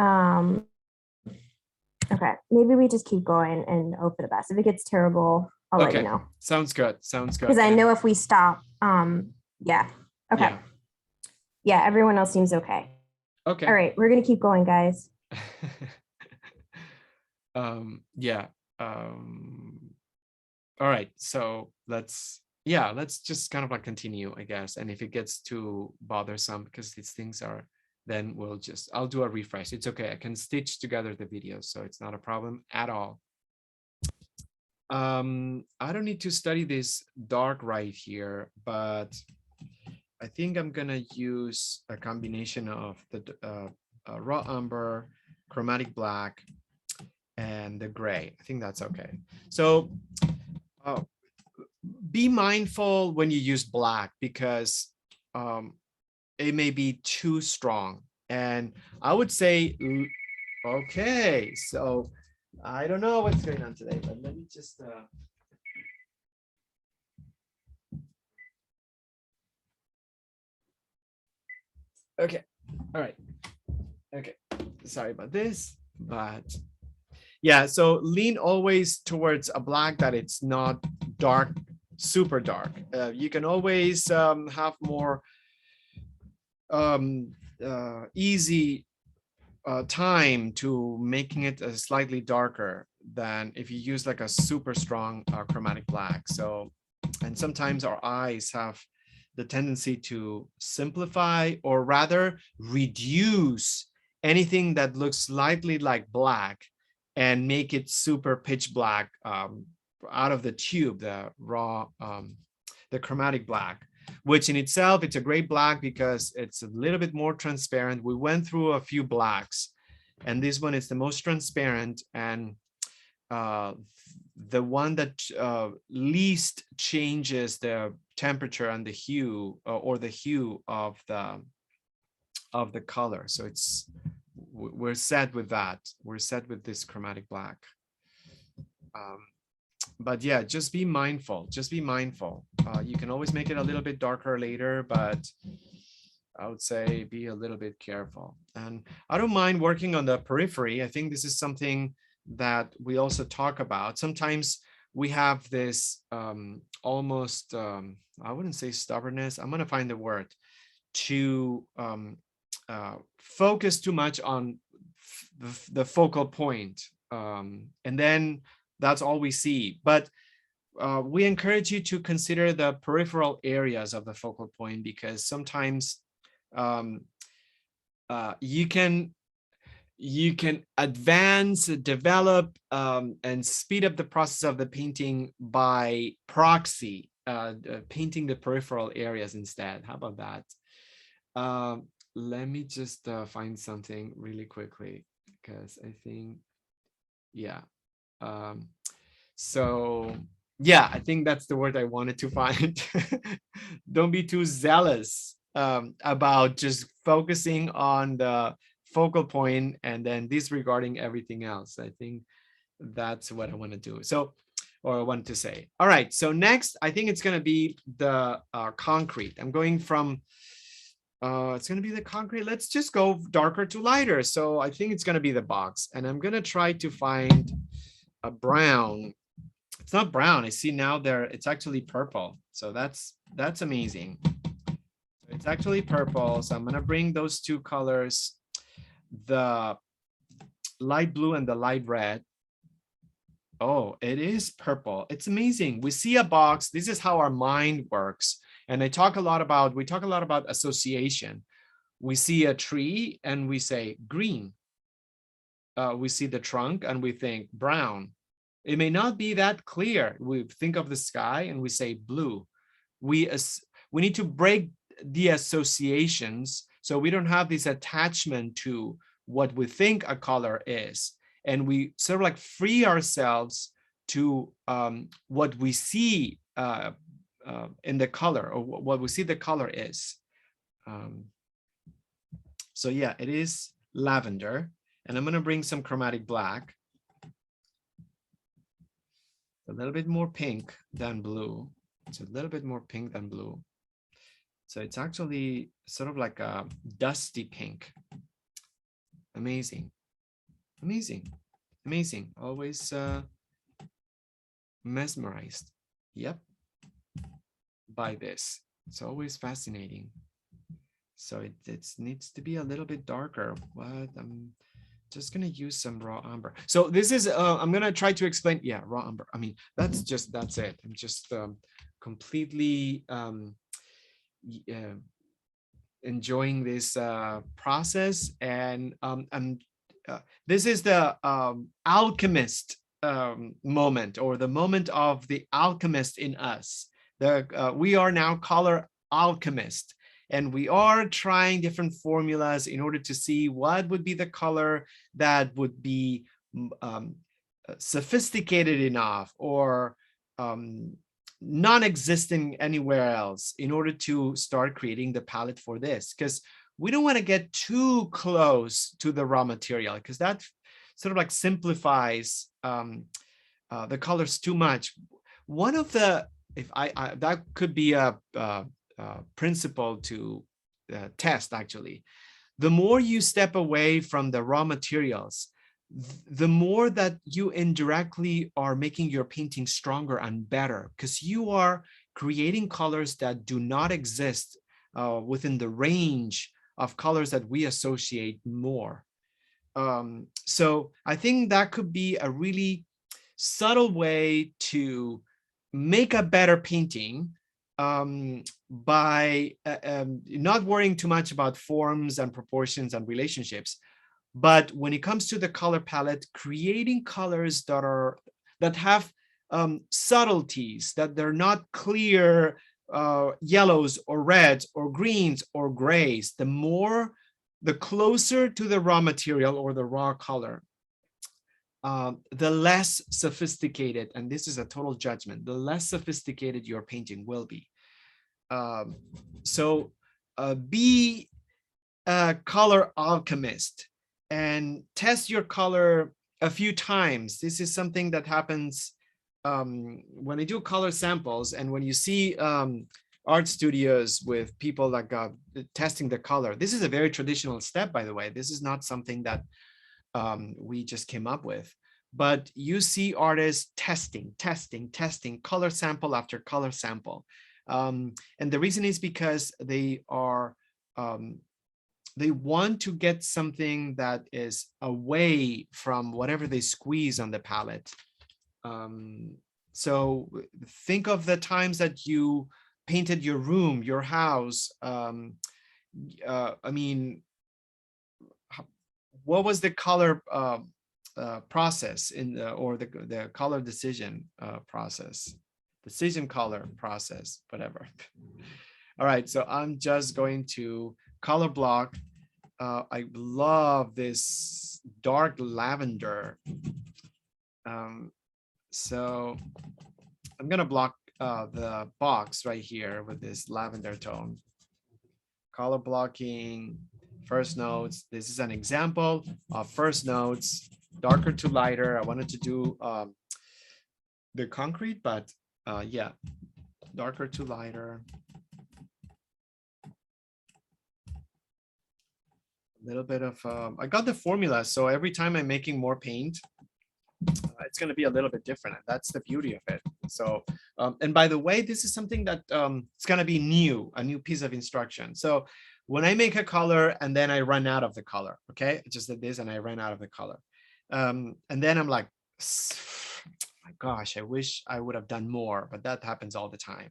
Okay, maybe we just keep going and hope for the best. If it gets terrible, I'll let you know. Sounds good. Sounds good. Because I know if we stop, yeah. Okay. Yeah, everyone else seems okay. Okay. All right, we're gonna keep going, guys. Yeah. All right. So let's just kind of like continue, I guess. And if it gets too bothersome because these things are, then I'll do a refresh. It's okay. I can stitch together the videos, so it's not a problem at all. I don't need to study this dark right here, but I think I'm gonna use a combination of the raw umber, chromatic black, and the gray. I think that's okay. So be mindful when you use black because it may be too strong. And I would say, okay, so I don't know what's going on today, but let me just okay, all right, okay, sorry about this, but yeah, so lean always towards a black that it's not dark, super dark. You can always have more easy time to making it slightly darker than if you use like a super strong chromatic black. So, and sometimes our eyes have the tendency to simplify or rather reduce anything that looks slightly like black and make it super pitch black out of the tube, the raw, the chromatic black, which in itself, it's a great black because it's a little bit more transparent. We went through a few blacks and this one is the most transparent and the one that least changes the temperature and the hue or the hue of the color. So we're set with that. We're set with this chromatic black. But yeah, just be mindful. Just be mindful. You can always make it a little bit darker later, but I would say be a little bit careful. And I don't mind working on the periphery. I think this is something that we also talk about. Sometimes we have this almost, I wouldn't say stubbornness, I'm going to find the word, to focus too much on the focal point. And then that's all we see. But we encourage you to consider the peripheral areas of the focal point, because sometimes you can advance, develop, and speed up the process of the painting by proxy, painting the peripheral areas instead. How about that? Let me just find something really quickly, because I think, yeah. So yeah, I think that's the word I wanted to find. Don't be too zealous about just focusing on the focal point and then disregarding everything else. I think that's what I want to do. So, or I want to say. All right. So next, I think it's going to be the concrete. I'm going from, it's going to be the concrete. Let's just go darker to lighter. So I think it's going to be the box. And I'm going to try to find a brown. It's not brown. I see now there, it's actually purple. So that's amazing. It's actually purple. So I'm going to bring those two colors, the light blue and the light red. Oh, it is purple. It's amazing. We see a box. This is how our mind works. And we talk a lot about association. We see a tree and we say green. We see the trunk and we think brown. It may not be that clear. We think of the sky and we say blue. We need to break the associations so we don't have this attachment to what we think a color is. And we sort of like free ourselves to what we see in the color, or what we see the color is. So yeah, it is lavender. And I'm going to bring some chromatic black. A little bit more pink than blue. It's a little bit more pink than blue. So it's actually sort of like a dusty pink. Amazing. Amazing. Amazing. Always mesmerized. Yep. By this. It's always fascinating. So it needs to be a little bit darker. What? I'm just going to use some raw umber. So this is, I'm going to try to explain. Yeah, raw umber. I mean, that's it. I'm just completely enjoying this process. And this is the alchemist moment, or the moment of the alchemist in us. We are now color alchemists. And we are trying different formulas in order to see what would be the color that would be sophisticated enough or non-existent anywhere else in order to start creating the palette for this. Because we don't want to get too close to the raw material, because that sort of like simplifies the colors too much. One of the, that could be a principle to test, actually. The more you step away from the raw materials, the more that you indirectly are making your painting stronger and better, because you are creating colors that do not exist within the range of colors that we associate more. So I think that could be a really subtle way to make a better painting by not worrying too much about forms and proportions and relationships. But when it comes to the color palette, creating colors that have subtleties, that they're not clear yellows or reds or greens or grays, the closer to the raw material or the raw color, the less sophisticated, and this is a total judgment, the less sophisticated your painting will be. So be a color alchemist and test your color a few times. This is something that happens when I do color samples, and when you see art studios with people like testing the color. This is a very traditional step, by the way. This is not something that we just came up with. but you see artists testing, color sample after color sample. And the reason is because they are, they want to get something that is away from whatever they squeeze on the palette. So think of the times that you painted your room, your house. I mean, what was the color process in the, or the color decision decision color process, whatever. All right, so I'm just going to color block. I love this dark lavender. So I'm gonna block the box right here with this lavender tone. Color blocking, first notes. This is an example of first notes, darker to lighter. I wanted to do the concrete, but yeah, darker to lighter. A little bit of, I got the formula, so every time I'm making more paint, it's going to be a little bit different, and that's the beauty of it. So, and by the way, this is something that it's going to be new, a new piece of instruction. So when I make a color and then I run out of the color, okay, I just did this and I ran out of the color. And then I'm like, my gosh, I wish I would have done more, but that happens all the time.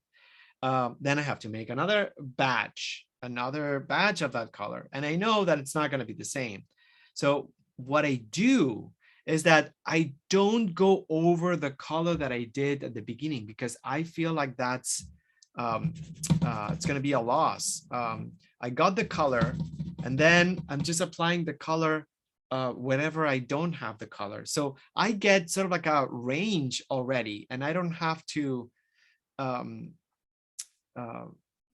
Then I have to make another batch of that color. And I know that it's not going to be the same. So what I do is that I don't go over the color that I did at the beginning, because I feel like that's, it's going to be a loss. I got the color and then I'm just applying the color whenever I don't have the color. So I get sort of like a range already, and I don't have to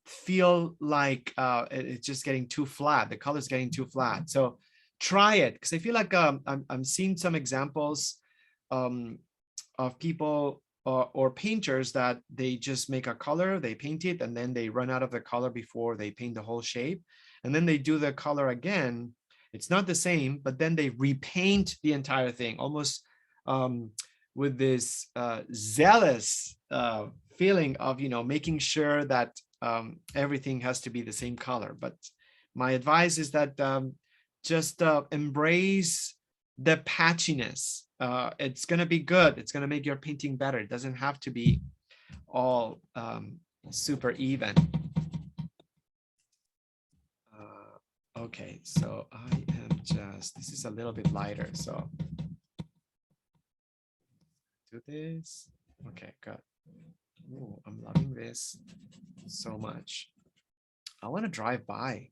feel like it's just getting too flat. The color's getting too flat. So try it, because I feel like I'm seeing some examples of people or painters that they just make a color, they paint it, and then they run out of the color before they paint the whole shape. And then they do the color again. It's not the same, but then they repaint the entire thing, almost with this zealous feeling of, you know, making sure that everything has to be the same color. But my advice is that just embrace the patchiness. It's going to be good. It's going to make your painting better. It doesn't have to be all super even. Okay, so I am just, this is a little bit lighter, so do this. Okay, good. Ooh, I'm loving this so much. I want to drive by. I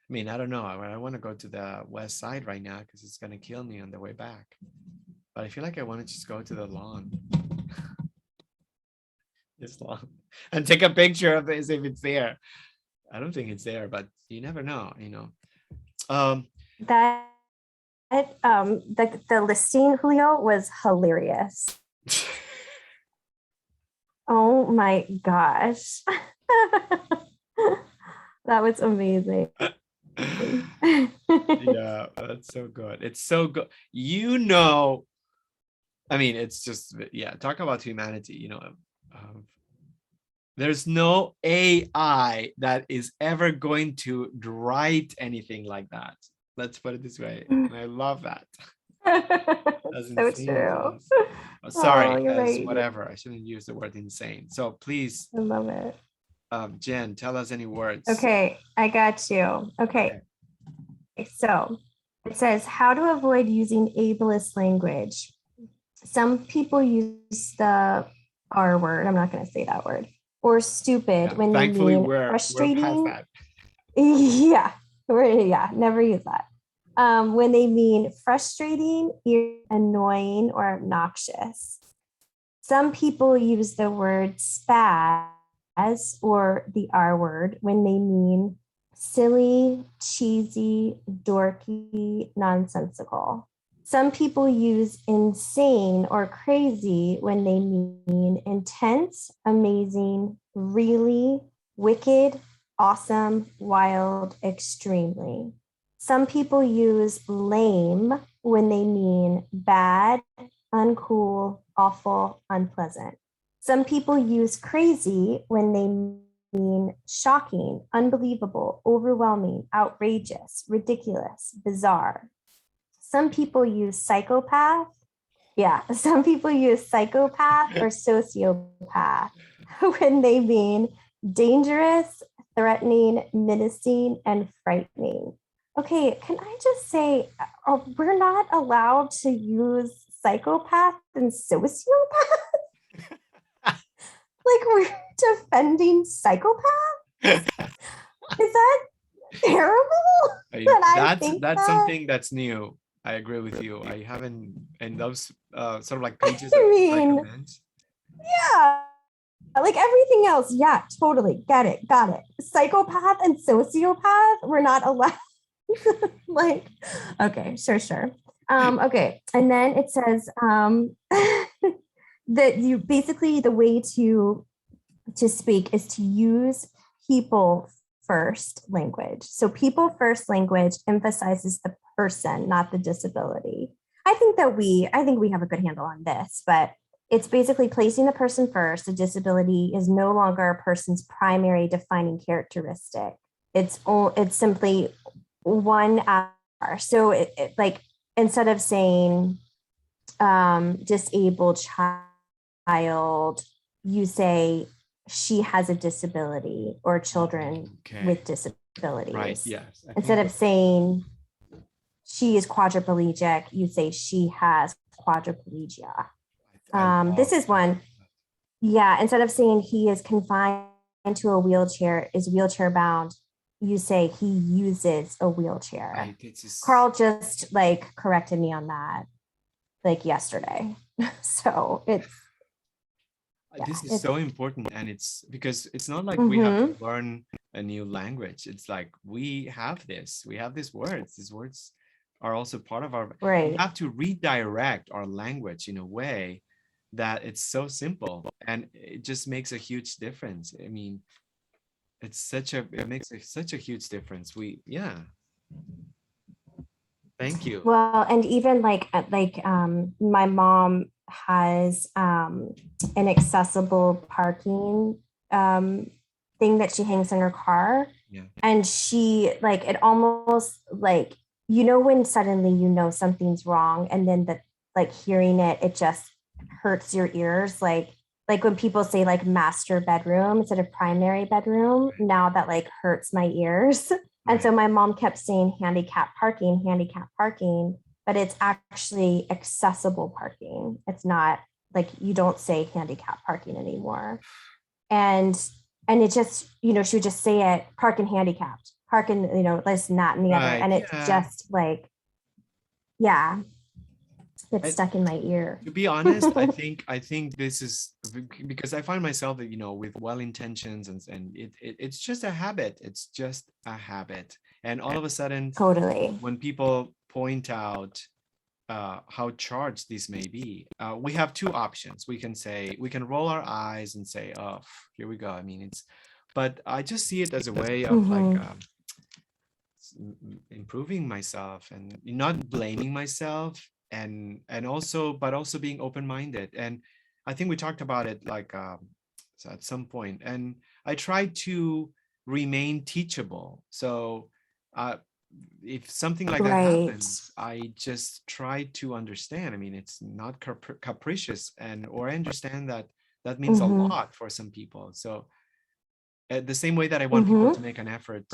mean, I don't know. I want to go to the west side right now because it's going to kill me on the way back. But I feel like I want to just go to the lawn. This lawn. And take a picture of this if it's there. I don't think it's there, but you never know, you know. The listing, Julio, was hilarious. Oh my gosh. That was amazing. Yeah, that's so good. It's so good. You know, I mean, it's just, yeah, talk about humanity, you know. There's no AI that is ever going to write anything like that. Let's put it this way. And I love that. So true. Sorry, right. whatever. I shouldn't use the word insane. So please, I love it. Jen, tell us any words. Okay, I got you. Okay. So it says how to avoid using ableist language. Some people use the R word. I'm not going to say that word. Or stupid when they mean frustrating. We're past that. Yeah, never use that. When they mean frustrating, annoying, or obnoxious. Some people use the word spaz or the R word when they mean silly, cheesy, dorky, nonsensical. Some people use insane or crazy when they mean intense, amazing, really, wicked, awesome, wild, extremely. Some people use lame when they mean bad, uncool, awful, unpleasant. Some people use crazy when they mean shocking, unbelievable, overwhelming, outrageous, ridiculous, bizarre. Some people use psychopath. Yeah, some people use psychopath or sociopath when they mean dangerous, threatening, menacing, and frightening. Okay, can I just say, we're not allowed to use psychopath and sociopath? Like we're defending psychopath? Is that terrible? That I think That's that? something that's new. I agree with you. I haven't, and those sort of like pages I of mean, recommends. yeah, like everything else. Yeah, totally. Get it. Got it. Psychopath and sociopath, we're not allowed. Like, okay, sure. Okay. And then it says that you basically the way to speak is to use people first language. So people first language emphasizes the person, not the disability. I think we have a good handle on this, but it's basically placing the person first. A disability is no longer a person's primary defining characteristic. It's simply one hour. So like instead of saying disabled child, you say she has a disability or children Okay. with Right. disabilities. Yes. Instead of saying she is quadriplegic, you say she has quadriplegia. This is one. Yeah, instead of saying he is confined to a wheelchair, is wheelchair bound, you say he uses a wheelchair. Right. Carl just like corrected me on that like yesterday. So This is it's so important, and it's because it's not like we have to learn a new language. It's like we have these words. These words are also part of our. We right. have to redirect our language in a way that it's so simple, and it just makes a huge difference. I mean, it makes such a huge difference. Thank you. Well, and even like my mom has an accessible parking thing that she hangs in her car. Yeah. And she like it almost like when suddenly something's wrong, and then the like hearing it just hurts your ears, like when people say like master bedroom instead of primary bedroom, now that like hurts my ears. And so my mom kept saying handicap parking, but it's actually accessible parking. It's not like you don't say handicap parking anymore. And it just, she would just say it, park and handicapped, park and, this and that and the other. And it's just like, yeah, it's stuck in my ear. To be honest, I think this is because I find myself that, with well intentions and it's just a habit. It's just a habit. And all of a sudden, totally, when people point out how charged this may be, we have two options. We can roll our eyes and say, oh, here we go. I mean, but I just see it as a way of like improving myself and not blaming myself, and also being open-minded. And I think we talked about it like at some point, and I try to remain teachable. So if something like that happens, I just try to understand. I mean, it's not capricious, or I understand that means a lot for some people. So the same way that I want people to make an effort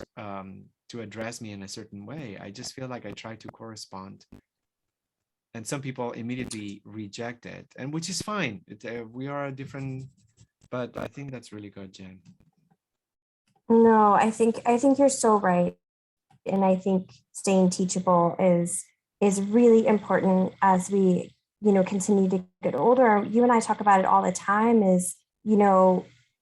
to address me in a certain way, I just feel like I try to correspond. And some people immediately reject it, and which is fine. We are different, but I think that's really good, Jen. No, I think you're so right. And I think staying teachable is really important as we, continue to get older. You and I talk about it all the time, is,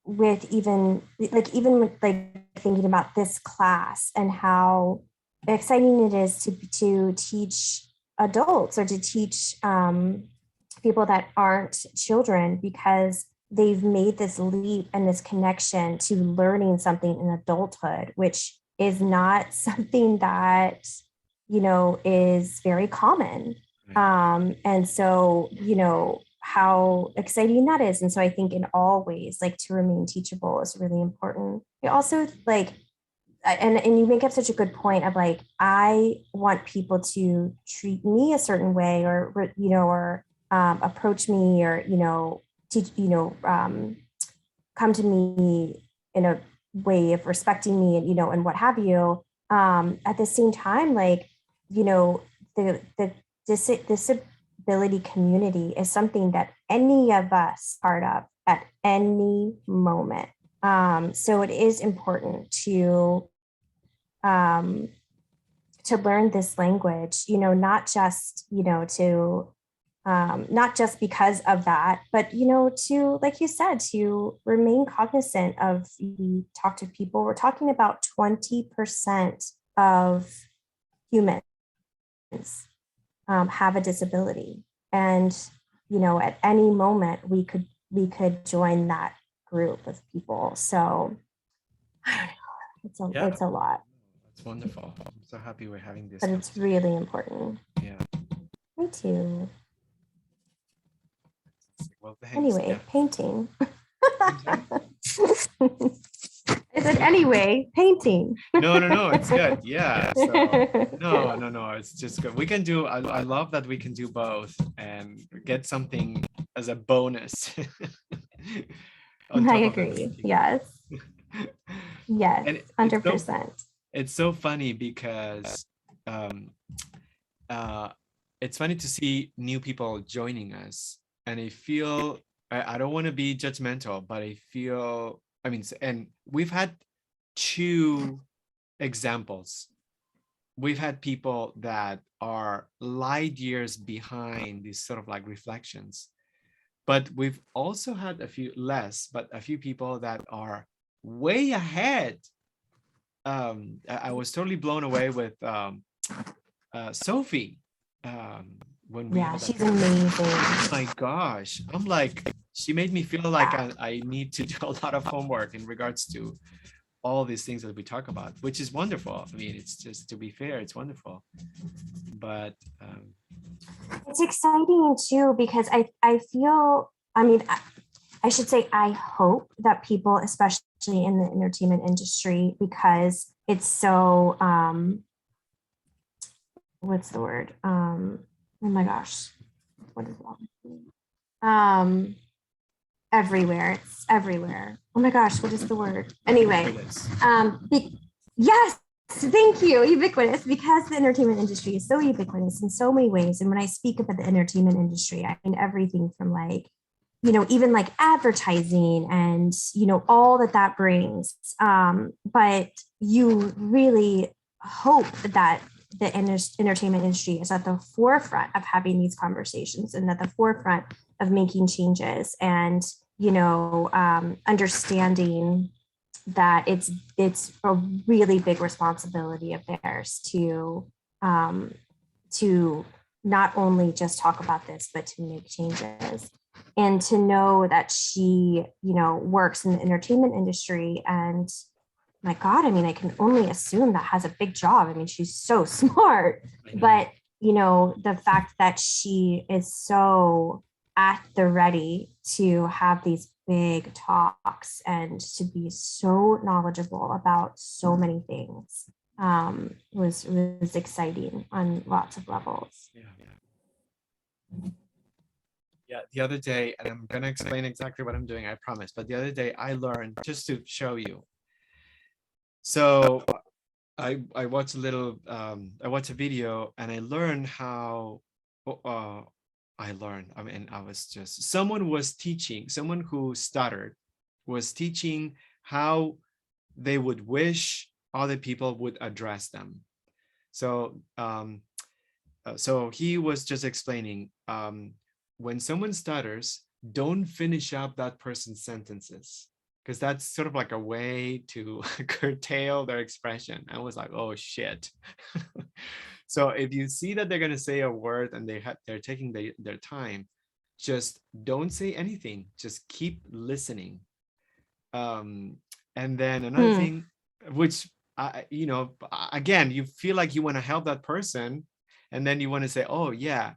with even with like thinking about this class and how exciting it is to teach adults or to teach people that aren't children, because they've made this leap and this connection to learning something in adulthood, which is not something that, is very common. And so, how exciting that is. And so I think in all ways, like to remain teachable is really important. I also like, and you make up such a good point of like, I want people to treat me a certain way or approach me or, teach, come to me in a way of respecting me and and what have you. At the same time, like, the disability community is something that any of us part of at any moment. So it is important um, to learn this language, not just, not just because of that, but, to, like you said, to remain cognizant of, we talk to people, we're talking about 20% of humans have a disability. And, at any moment we could join that group of people. So I don't know, Yeah, it's a lot, that's wonderful. I'm so happy we're having this but it's conversation. really important. Yeah. Me too. Well, thanks. Anyway, Yeah. painting. I'm sorry? I said, anyway, painting. No, it's good. Yeah. So no, it's just good. We can do, I love that we can do both and get something as a bonus on I top of agree. everything. Yes. Yes. And it's so 100%. it's so funny because um uh it's funny to see new people joining us, and I feel I don't want to be judgmental, but I feel, I mean, and we've had two examples. We've had people that are light years behind these sort of like reflections, but we've also had a few less, but a few people that are way ahead. I was totally blown away with Sophie, when we Yeah, had that she's conversation. Oh amazing. my gosh, I'm like, she made me feel like Yeah. I need to do a lot of homework in regards to all these things that we talk about, which is wonderful. I mean, it's just, to be fair, it's wonderful. But It's exciting too because I feel, I mean, I should say I hope that people, especially in the entertainment industry, because it's so what's the word? Oh my gosh. What is it? Everywhere. It's everywhere. Oh my gosh, what is the word? Anyway, ubiquitous. yes, thank you. Ubiquitous, because the entertainment industry is so ubiquitous in so many ways. And when I speak about the entertainment industry, I mean everything from like, even like advertising and, all that brings. But you really hope that the entertainment industry is at the forefront of having these conversations and at the forefront of making changes and, understanding that it's a really big responsibility of theirs um, to not only just talk about this, but to make changes. And to know that she, works in the entertainment industry and my God, I mean, I can only assume that has a big job. I mean, she's so smart, but the fact that she is so at the ready to have these big talks and to be so knowledgeable about so many things was exciting on lots of levels. Yeah, the other day, and I'm gonna explain exactly what I'm doing, I promise. But the other day I learned, just to show you. So I watched a little, I watched a video and I learned how, I mean, I was just, someone was teaching, someone who stuttered was teaching how they would wish other people would address them. So, so he was just explaining, when someone stutters, don't finish up that person's sentences, because that's sort of like a way to curtail their expression. I was like, oh shit. So if you see that they're going to say a word and they're taking their time, just don't say anything, just keep listening. And then another thing, which again, you feel like you want to help that person, and then you want to say, oh yeah,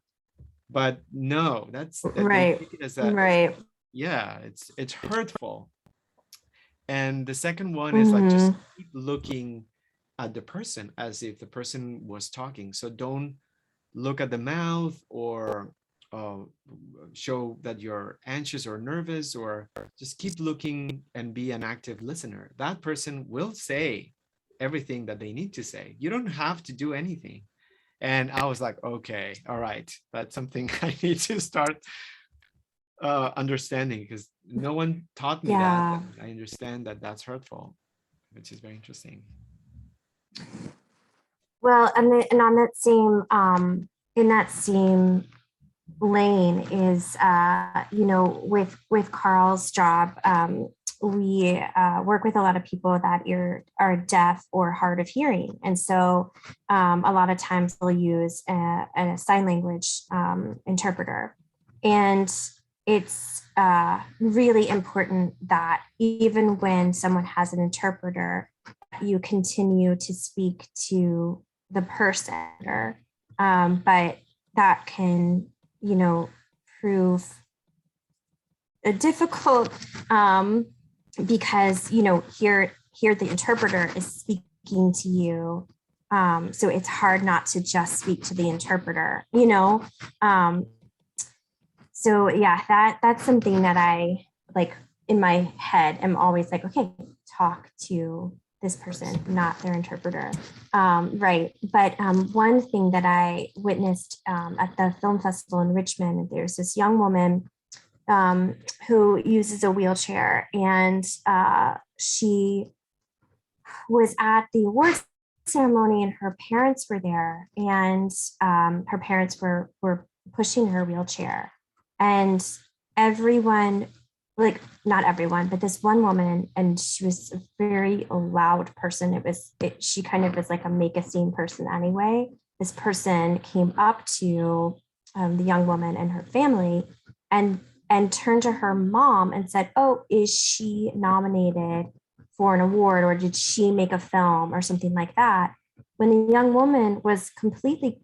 But no, that's that they Right. take it as a, Right. yeah, it's hurtful. And the second one is like just Hmm. keep looking at the person as if the person was talking. So don't look at the mouth or uh, show that you're anxious or nervous, or just keep looking and be an active listener. That person will say everything that they need to say. You don't have to do anything. And I was like, okay, all right, that's something I need to start understanding, because no one taught me that, Yeah. and I understand that that's hurtful, which is very interesting. Well, and on that same in that same lane is with Carl's job, we work with a lot of people that are deaf or hard of hearing, and so a lot of times they'll use a sign language interpreter, and it's really important that even when someone has an interpreter, you continue to speak to the person, but that can, prove difficult, because here the interpreter is speaking to you, so it's hard not to just speak to the interpreter. So yeah, that's something that I like in my head am always like, okay, talk to this person, not their interpreter. Right. But one thing that I witnessed at the film festival in Richmond, there's this young woman who uses a wheelchair, and she was at the awards ceremony, and her parents were there, and her parents were pushing her wheelchair, and everyone, like not everyone, but this one woman, and she was a very loud person. She kind of was like a make a scene person anyway. This person came up to the young woman and her family, and turned to her mom and said, "Oh, is she nominated for an award, or did she make a film or something like that?" When the young woman was completely,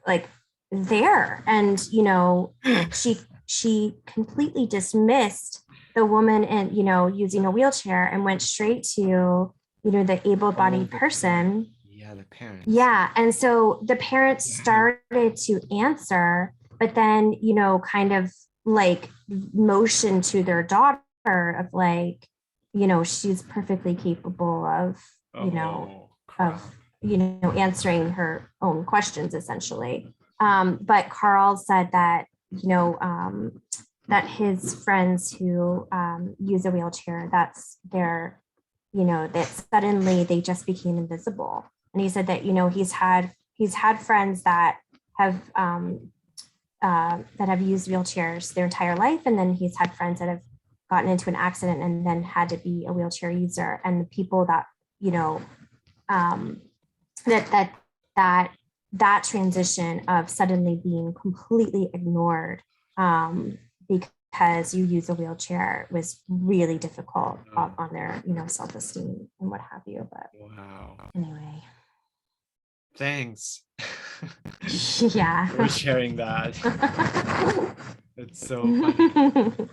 like there, and she completely dismissed the woman, and using a wheelchair, and went straight to the Oh, able-bodied the parent. person. Yeah, the parents. Yeah, and so the parents Yeah. started to answer, but then kind of like motion to their daughter of like, she's perfectly capable of Oh, of crap. answering her own questions essentially. But Carl said that that his friends who use a wheelchair, that's their, that suddenly they just became invisible. And he said that he's had friends that have used wheelchairs their entire life, and then he's had friends that have gotten into an accident and then had to be a wheelchair user, and the people that you know um, that that transition of suddenly being completely ignored, because you use a wheelchair, was really difficult Oh, on their self-esteem and what have you. But wow. anyway. Thanks Yeah. for sharing that. It's so funny.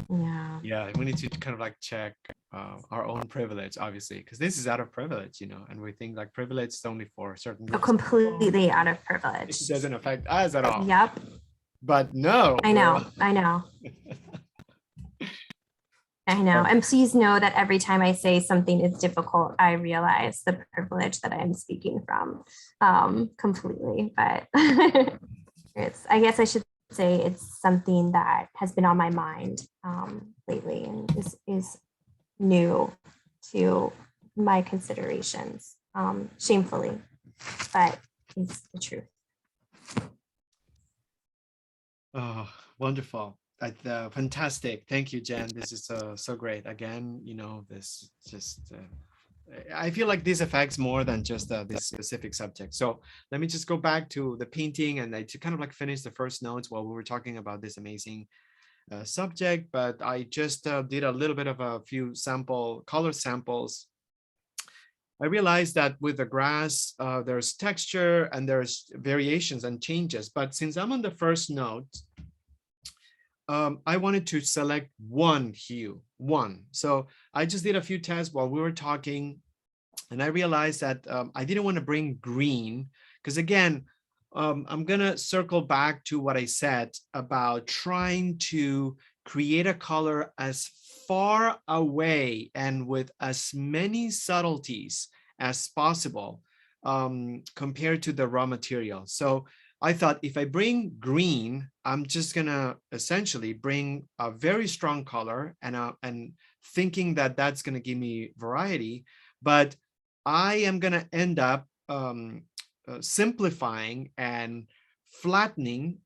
Yeah. Yeah, we need to kind of like check our own privilege, obviously, because this is out of privilege, and we think like privilege is only for certain groups of people. Completely out of It privilege. doesn't affect us at all. Yep. But no, I we're all know. I know. I know. And please know that every time I say something is difficult, I realize the privilege that I'm speaking from, completely. But I guess I should say it's something that has been on my mind lately, and is new to my considerations, shamefully, but it's the truth. oh, wonderful. Fantastic. Thank you, Jen. This is so great. Again, this just I feel like this affects more than just this specific subject. So let me just go back to the painting, and to kind of like finish the first notes while we were talking about this amazing subject. But I just did a little bit of a few color samples, I realized that with the grass, there's texture and there's variations and changes. But since I'm on the first note, I wanted to select one hue, one. So I just did a few tests while we were talking, and I realized that I didn't want to bring green because, again, I'm going to circle back to what I said about trying to create a color as far away and with as many subtleties as possible compared to the raw material. So I thought if I bring green, I'm just going to essentially bring a very strong color and thinking that that's going to give me variety. But I am going to end up simplifying and flattening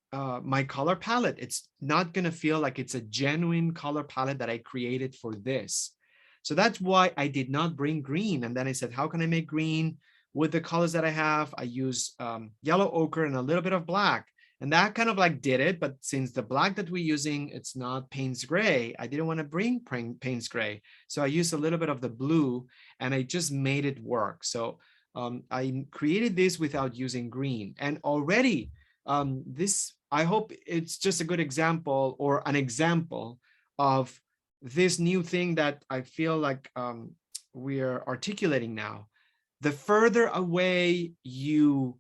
my color palette. It's not going to feel like it's a genuine color palette that I created for this. So that's why I did not bring green. And then I said, how can I make green with the colors that I have? I use yellow ochre and a little bit of black. And that kind of like did it. But since the black that we're using, it's not Payne's gray, I didn't want to bring Payne's gray. So I used a little bit of the blue and I just made it work. So I created this without using green. And already this, I hope it's just a good example or an example of this new thing that I feel like we are articulating now. The further away you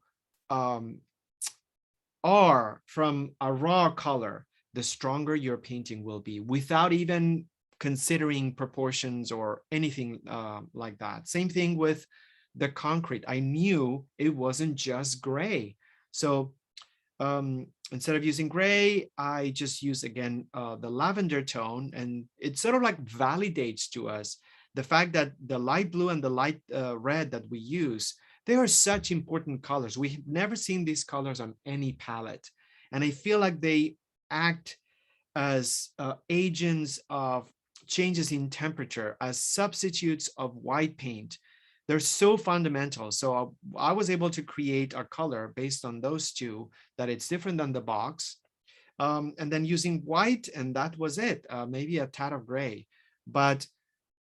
are from a raw color, the stronger your painting will be without even considering proportions or anything like that. Same thing with the concrete. I knew it wasn't just gray. So instead of using gray, I just use again the lavender tone, and it sort of like validates to us the fact that the light blue and the light red that we use, they are such important colors. We have never seen these colors on any palette. And I feel like they act as agents of changes in temperature, as substitutes of white paint. They're so fundamental. So I was able to create a color based on those two, that it's different than the box. And then using white, and that was it, maybe a tad of gray. But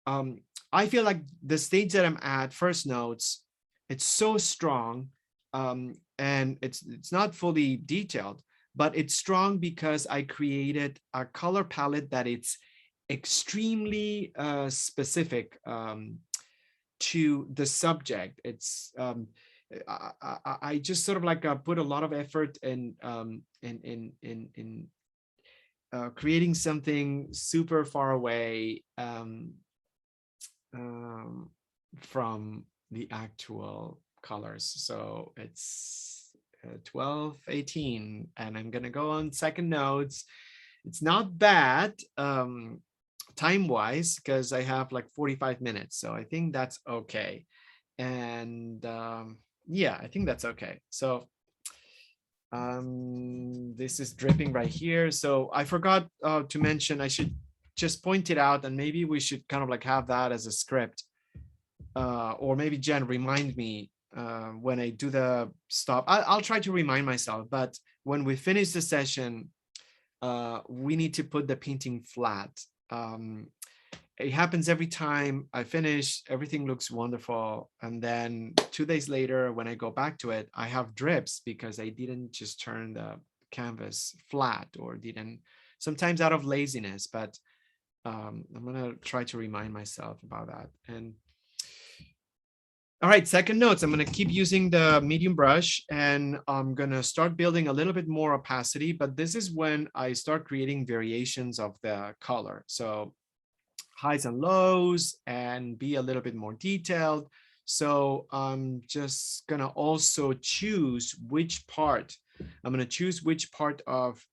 I feel like the stage that I'm at, first notes, it's so strong, and it's not fully detailed, but it's strong because I created a color palette that it's extremely specific to the subject. It's I just sort of like put a lot of effort in creating something super far away from the actual colors. So it's 12:18 and I'm gonna go on second notes. It's not bad time-wise because I have like 45 minutes. So I think that's okay. And yeah, I think that's okay. So this is dripping right here. So I forgot to mention, I should just point it out, and maybe we should kind of like have that as a script. Or maybe Jen, remind me when I do the stop. I'll try to remind myself, but when we finish the session, we need to put the painting flat. It happens every time I finish, everything looks wonderful. And then 2 days later, when I go back to it, I have drips because I didn't just turn the canvas flat, or didn't, sometimes out of laziness, but I'm gonna try to remind myself about that. And all right, second notes, I'm gonna keep using the medium brush, and I'm gonna start building a little bit more opacity, but this is when I start creating variations of the color. So highs and lows, and be a little bit more detailed. So I'm just gonna also choose which part, I'm gonna choose which part of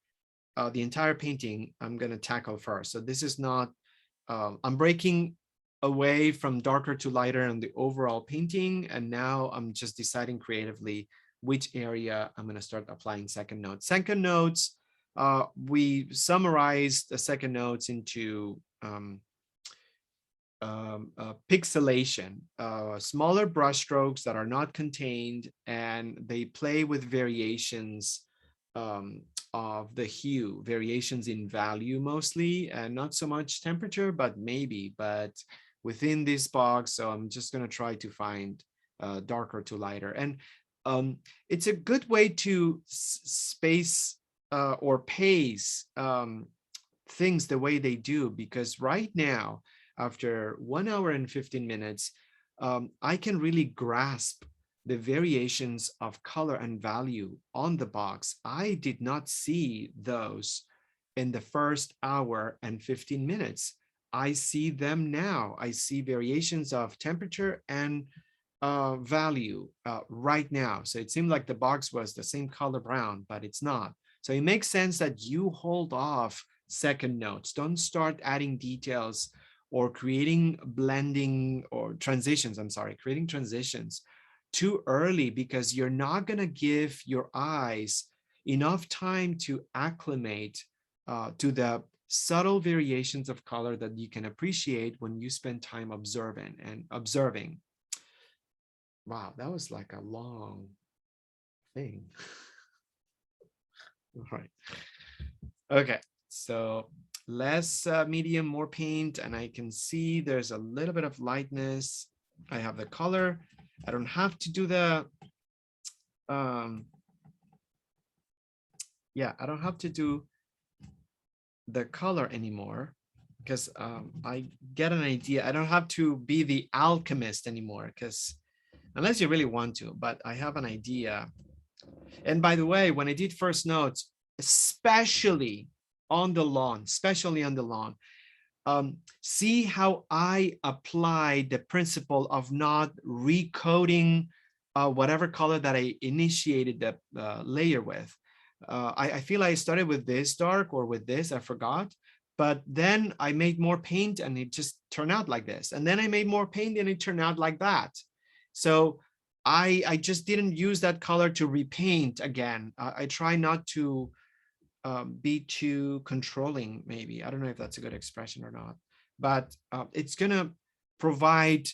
the entire painting I'm gonna tackle first. So this is not, I'm breaking away from darker to lighter in the overall painting, and now I'm just deciding creatively which area I'm gonna start applying second notes. Second notes, we summarized the second notes into pixelation, smaller brush strokes that are not contained, and they play with variations of the hue, variations in value mostly, and not so much temperature, but maybe. But within this box. So I'm just going to try to find darker to lighter. And it's a good way to space or pace things the way they do, because right now, after 1 hour and 15 minutes, I can really grasp the variations of color and value on the box. I did not see those in the first hour and 15 minutes. I see them now. I see variations of temperature and value right now. So it seemed like the box was the same color brown, but it's not. So it makes sense that you hold off second notes. Don't start adding details or creating blending or transitions. I'm sorry, creating transitions too early, because you're not going to give your eyes enough time to acclimate to the subtle variations of color that you can appreciate when you spend time observing. Wow, that was like a long thing. All right. Okay, so less medium, more paint, and I can see there's a little bit of lightness. I have the color. I don't have to do the, yeah, I don't have to do the color anymore, because I get an idea. I don't have to be the alchemist anymore, because unless you really want to, but I have an idea. And by the way, when I did first notes, especially on the lawn, see how I apply the principle of not recoding whatever color that I initiated the layer with. I feel I started with this dark or with this, I forgot, but then I made more paint and it just turned out like this. And then I made more paint and it turned out like that. So I just didn't use that color to repaint again. I try not to be too controlling, maybe. I don't know if that's a good expression or not, but it's gonna provide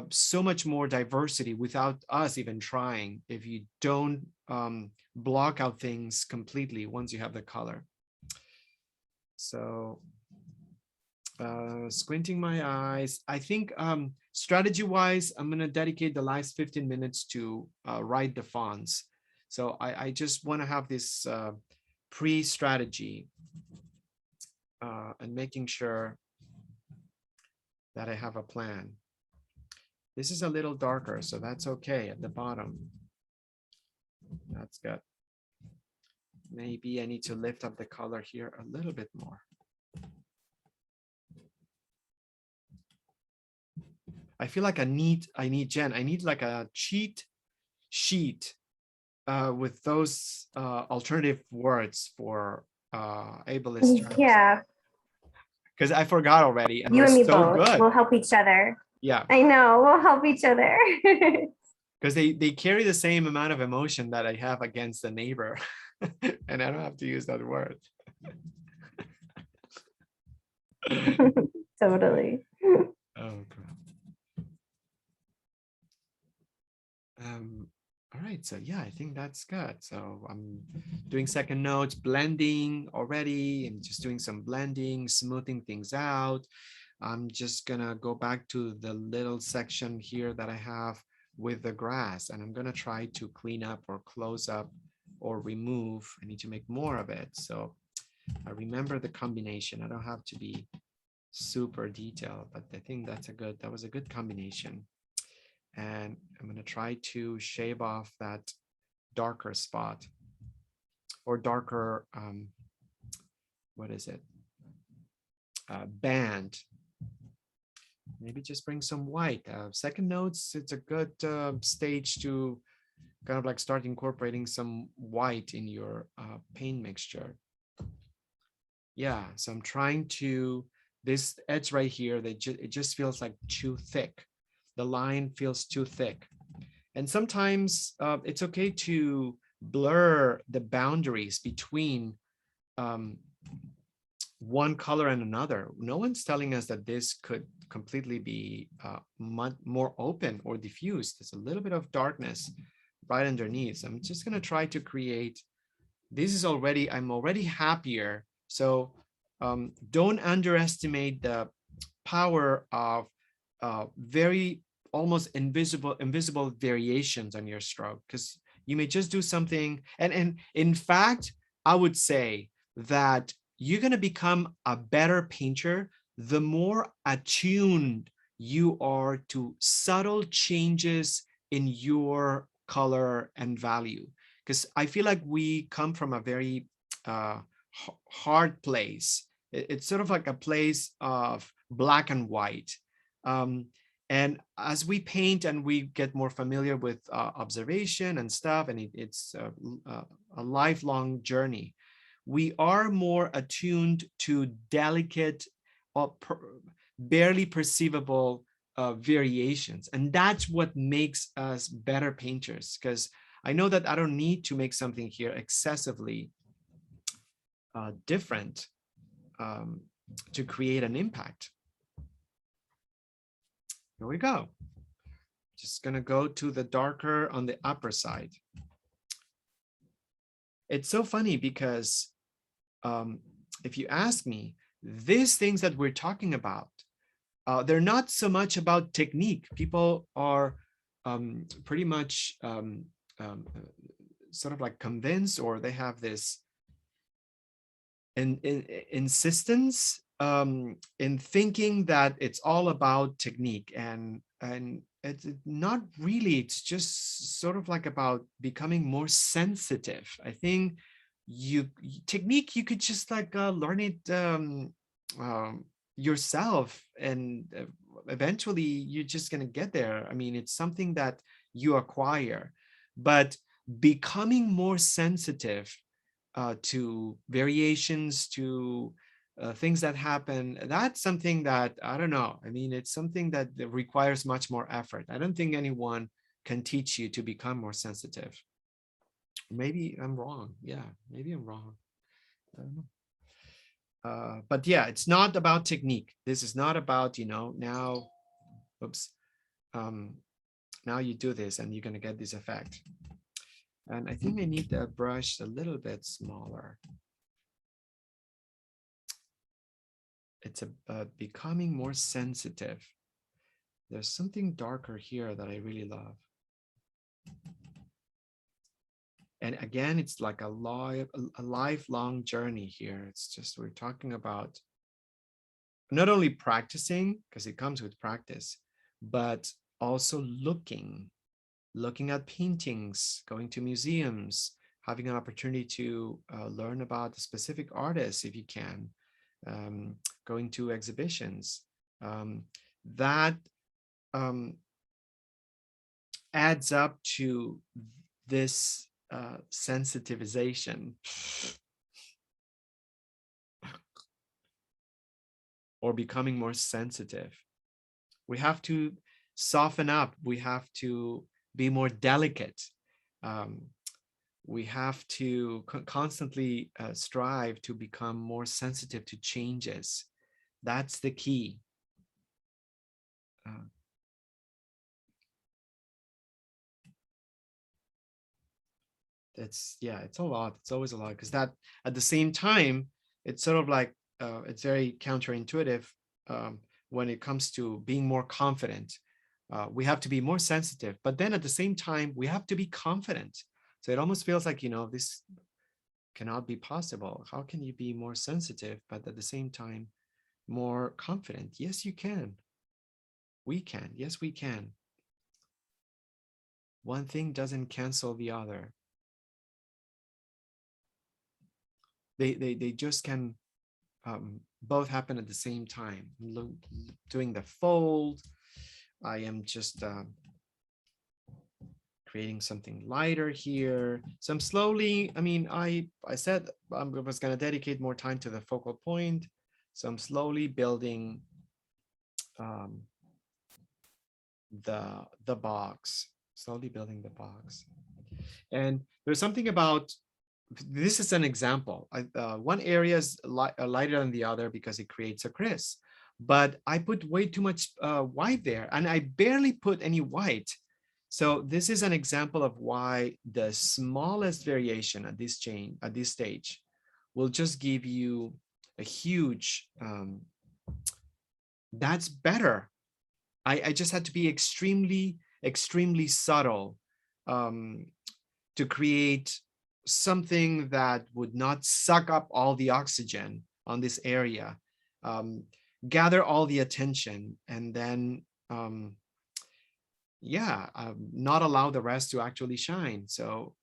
so much more diversity without us even trying, if you don't block out things completely once you have the color. So squinting my eyes, I think strategy wise, I'm going to dedicate the last 15 minutes to write the fonts. So I just want to have this pre-strategy and making sure that I have a plan. This is a little darker, so that's okay at the bottom. That's good. Maybe I need to lift up the color here a little bit more. I feel like I need like a cheat sheet with those alternative words for ableist. Yeah. Because I forgot already. And you and me so both. good. We'll help each other. Yeah. I know. We'll help each other. Because they carry the same amount of emotion that I have against the neighbor. And I don't have to use that word. Totally. Oh, crap. All right, so yeah, I think that's good. So I'm doing second notes, blending already. I'm just doing some blending, smoothing things out. I'm just gonna go back to the little section here that I have with the grass, and I'm gonna try to clean up or close up or remove. I need to make more of it. So I remember the combination. I don't have to be super detailed, but I think that was a good combination. And I'm going to try to shave off that darker spot or darker, what is it? Band. Maybe just bring some white. Second notes, it's a good stage to kind of like start incorporating some white in your paint mixture. Yeah, so I'm trying to, this edge right here, it just feels like too thick. The line feels too thick. And sometimes it's okay to blur the boundaries between one color and another. No one's telling us that this could completely be more open or diffused. There's a little bit of darkness right underneath. So I'm just going to try to create, I'm already happier. So don't underestimate the power of very almost invisible variations on your stroke, because you may just do something. And in fact, I would say that you're going to become a better painter the more attuned you are to subtle changes in your color and value. Because I feel like we come from a very hard place. It's sort of like a place of black and white. Um, and as we paint and we get more familiar with observation and stuff, and it's a lifelong journey, we are more attuned to delicate or barely perceivable variations. And that's what makes us better painters, because I know that I don't need to make something here excessively different to create an impact. Here we go. Just gonna go to the darker on the upper side. It's so funny because if you ask me, these things that we're talking about, they're not so much about technique. People are pretty much sort of like convinced, or they have this insistence in thinking that it's all about technique, and it's not really. It's just sort of like about becoming more sensitive. I think technique, you could just like learn it yourself, and eventually you're just going to get there. I mean, it's something that you acquire, but becoming more sensitive to variations, to things that happen, that's something that, I don't know. I mean, it's something that requires much more effort. I don't think anyone can teach you to become more sensitive. Maybe I'm wrong. Yeah, maybe I'm wrong. I don't know. But yeah, it's not about technique. This is not about, now, oops, now you do this and you're going to get this effect. And I think I need the brush a little bit smaller. It's becoming more sensitive. There's something darker here that I really love. And again, it's like a lifelong journey here. It's just, we're talking about not only practicing, because it comes with practice, but also looking at paintings, going to museums, having an opportunity to learn about the specific artists if you can, going to exhibitions. That adds up to this sensitization or becoming more sensitive. We have to soften up. We have to be more delicate. We have to constantly strive to become more sensitive to changes. That's the key. It's a lot. It's always a lot, because that at the same time, it's sort of like it's very counterintuitive when it comes to being more confident. We have to be more sensitive, but then at the same time, we have to be confident. So it almost feels like, this cannot be possible. How can you be more sensitive, but at the same time, more confident? Yes, you can. We can. Yes, we can. One thing doesn't cancel the other. They just can both happen at the same time. Doing the fold, I am just creating something lighter here. So I'm slowly, I mean, I said I was going to dedicate more time to the focal point. So I'm slowly building the box, And there's something about, this is an example. One area is lighter than the other because it creates a crease, but I put way too much white there, and I barely put any white. So this is an example of why the smallest variation at this stage will just give you a huge, that's better. I just had to be extremely subtle to create something that would not suck up all the oxygen on this area, gather all the attention, and then not allow the rest to actually shine. So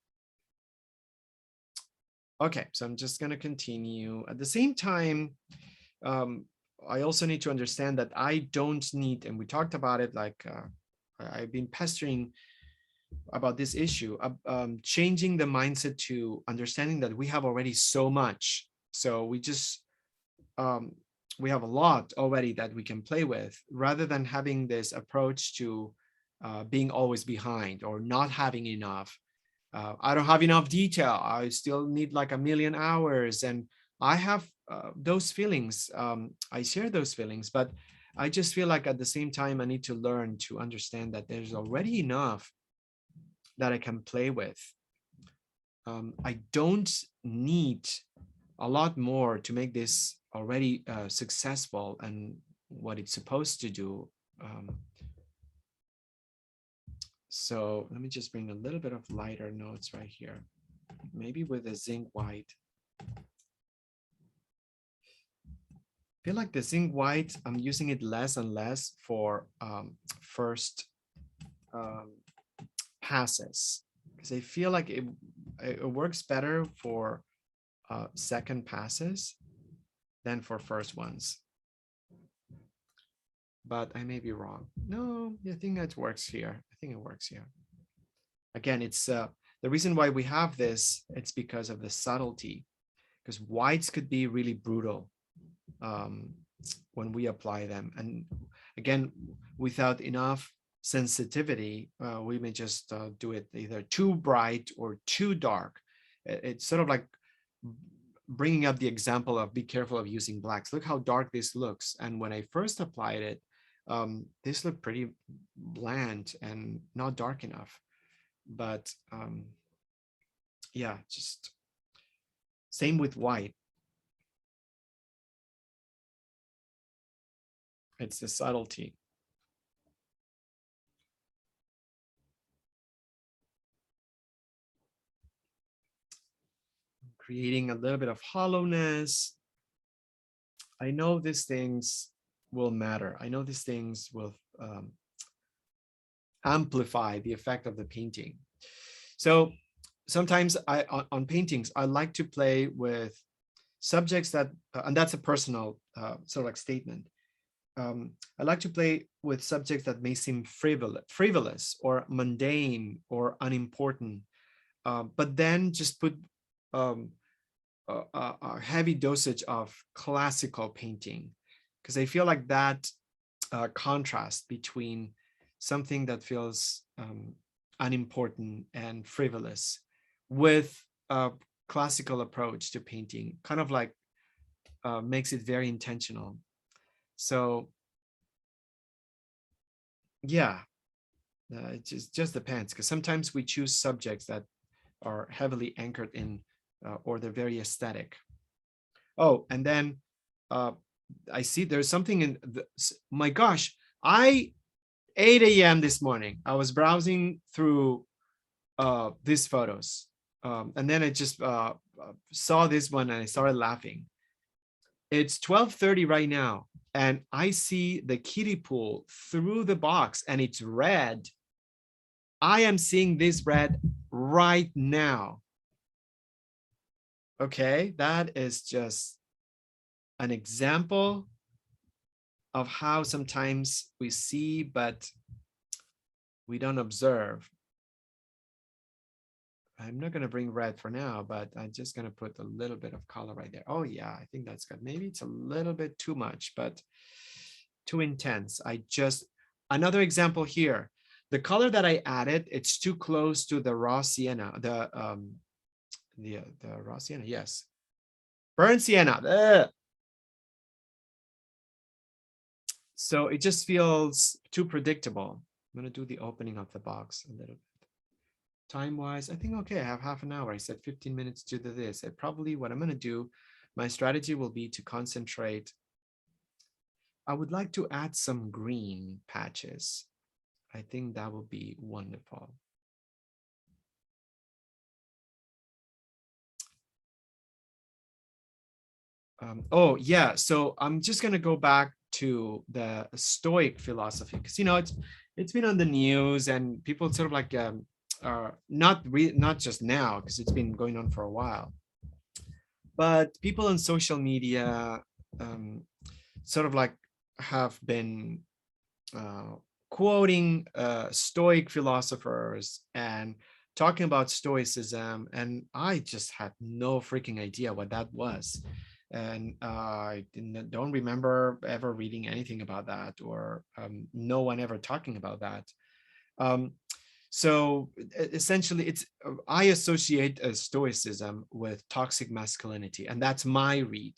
okay, so I'm just going to continue. At the same time, I also need to understand that I don't need, and we talked about it, like I've been pestering about this issue, changing the mindset to understanding that we have already so much. So we have a lot already that we can play with, rather than having this approach to being always behind or not having enough. I don't have enough detail. I still need like a million hours. And I have those feelings. I share those feelings, but I just feel like at the same time, I need to learn to understand that there's already enough that I can play with. I don't need a lot more to make this already successful and what it's supposed to do. So let me just bring a little bit of lighter notes right here, maybe with a zinc white. I feel like the zinc white, I'm using it less and less for first passes, because I feel like it works better for second passes than for first ones. But I may be wrong. No, I think it works here. I think it works here. Again, it's the reason why we have this, it's because of the subtlety, because whites could be really brutal when we apply them. And again, without enough sensitivity, we may just do it either too bright or too dark. It's sort of like bringing up the example of be careful of using blacks. Look how dark this looks. And when I first applied it, this looked pretty bland and not dark enough. But yeah, just same with white. It's the subtlety. Creating a little bit of hollowness. I know these things will matter. I know these things will amplify the effect of the painting. So sometimes on paintings, I like to play with subjects that, and that's a personal sort of like statement. I like to play with subjects that may seem frivolous or mundane or unimportant, but then just put a heavy dosage of classical painting, because I feel like that contrast between something that feels unimportant and frivolous with a classical approach to painting kind of like makes it very intentional. So yeah, it just depends, because sometimes we choose subjects that are heavily anchored in or they're very aesthetic. Oh, and then I see there's something in my gosh, 8 a.m. this morning, I was browsing through these photos. And then I just saw this one and I started laughing. It's 12:30 right now, and I see the kiddie pool through the box and it's red. I am seeing this red right now. Okay, that is just an example of how sometimes we see, but we don't observe. I'm not going to bring red for now, but I'm just going to put a little bit of color right there. Oh yeah, I think that's good. Maybe it's a little bit too much, but too intense. Another example here. The color that I added, it's too close to the raw sienna, the raw sienna, yes. Burnt sienna. Ugh. So it just feels too predictable. I'm going to do the opening of the box a little bit. Time-wise, I think, okay, I have half an hour. I said 15 minutes to do this. Probably what I'm going to do, my strategy will be to concentrate I would like to add some green patches. I think that would be wonderful. Oh yeah, so I'm just gonna go back to the Stoic philosophy because it's been on the news and people sort of like are not just now because it's been going on for a while, but people on social media um, sort of like have been uh, quoting Stoic philosophers and talking about Stoicism, and I just had no freaking idea what that was. And I don't remember ever reading anything about that, or no one ever talking about that. Um, so essentially, I associate Stoicism with toxic masculinity, and that's my read.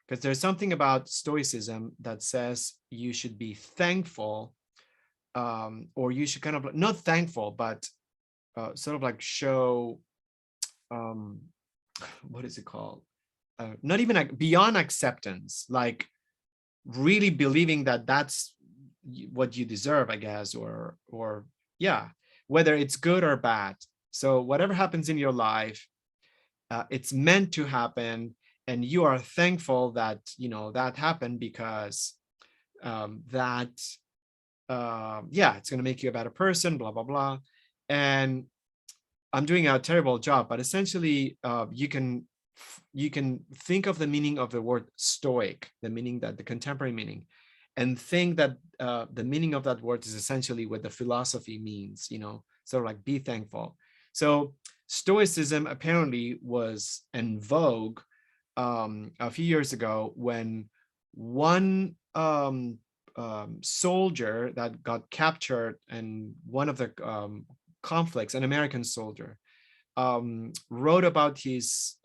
Because there's something about Stoicism that says you should be thankful, or you should kind of not thankful, but sort of like show um, what is it called? Not even like beyond acceptance, like really believing that that's what you deserve, I guess, or yeah, whether it's good or bad. So whatever happens in your life, it's meant to happen, and you are thankful that that happened because that yeah, it's going to make you a better person, blah blah blah. And I'm doing a terrible job, but essentially you can think of the meaning of the word stoic, the meaning, that the contemporary meaning, and think that the meaning of that word is essentially what the philosophy means, sort of like be thankful. So stoicism apparently was in vogue a few years ago when one soldier that got captured in one of the conflicts, an American soldier, wrote about his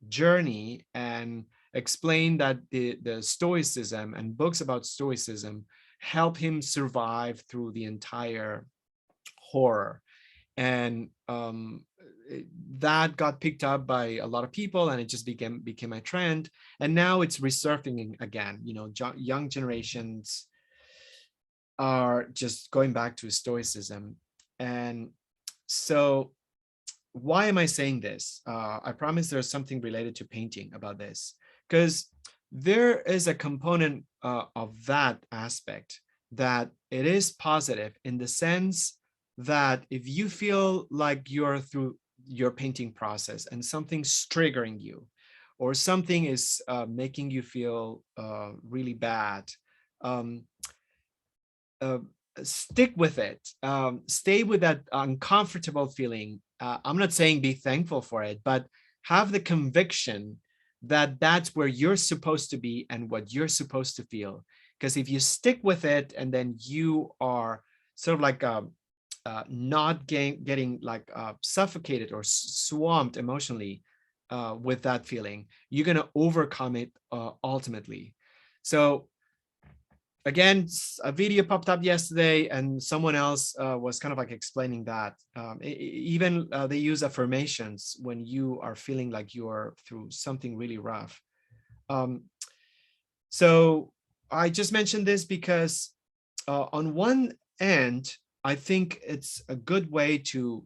journey and explained that the Stoicism and books about Stoicism help him survive through the entire horror. And that got picked up by a lot of people, and it just became a trend. And now it's resurfacing again. Young generations are just going back to Stoicism. And so why am I saying this? I promise there's something related to painting about this, because there is a component of that aspect that it is positive in the sense that if you feel like you're through your painting process and something's triggering you, or something is making you feel really bad, um, uh, stick with it. Stay with that uncomfortable feeling. I'm not saying be thankful for it, but have the conviction that that's where you're supposed to be and what you're supposed to feel. Because if you stick with it and then you are sort of like not getting like suffocated or swamped emotionally with that feeling, you're going to overcome it ultimately. So again, a video popped up yesterday and someone else was kind of like explaining that even they use affirmations when you are feeling like you're through something really rough. So I just mentioned this because on one end, I think it's a good way to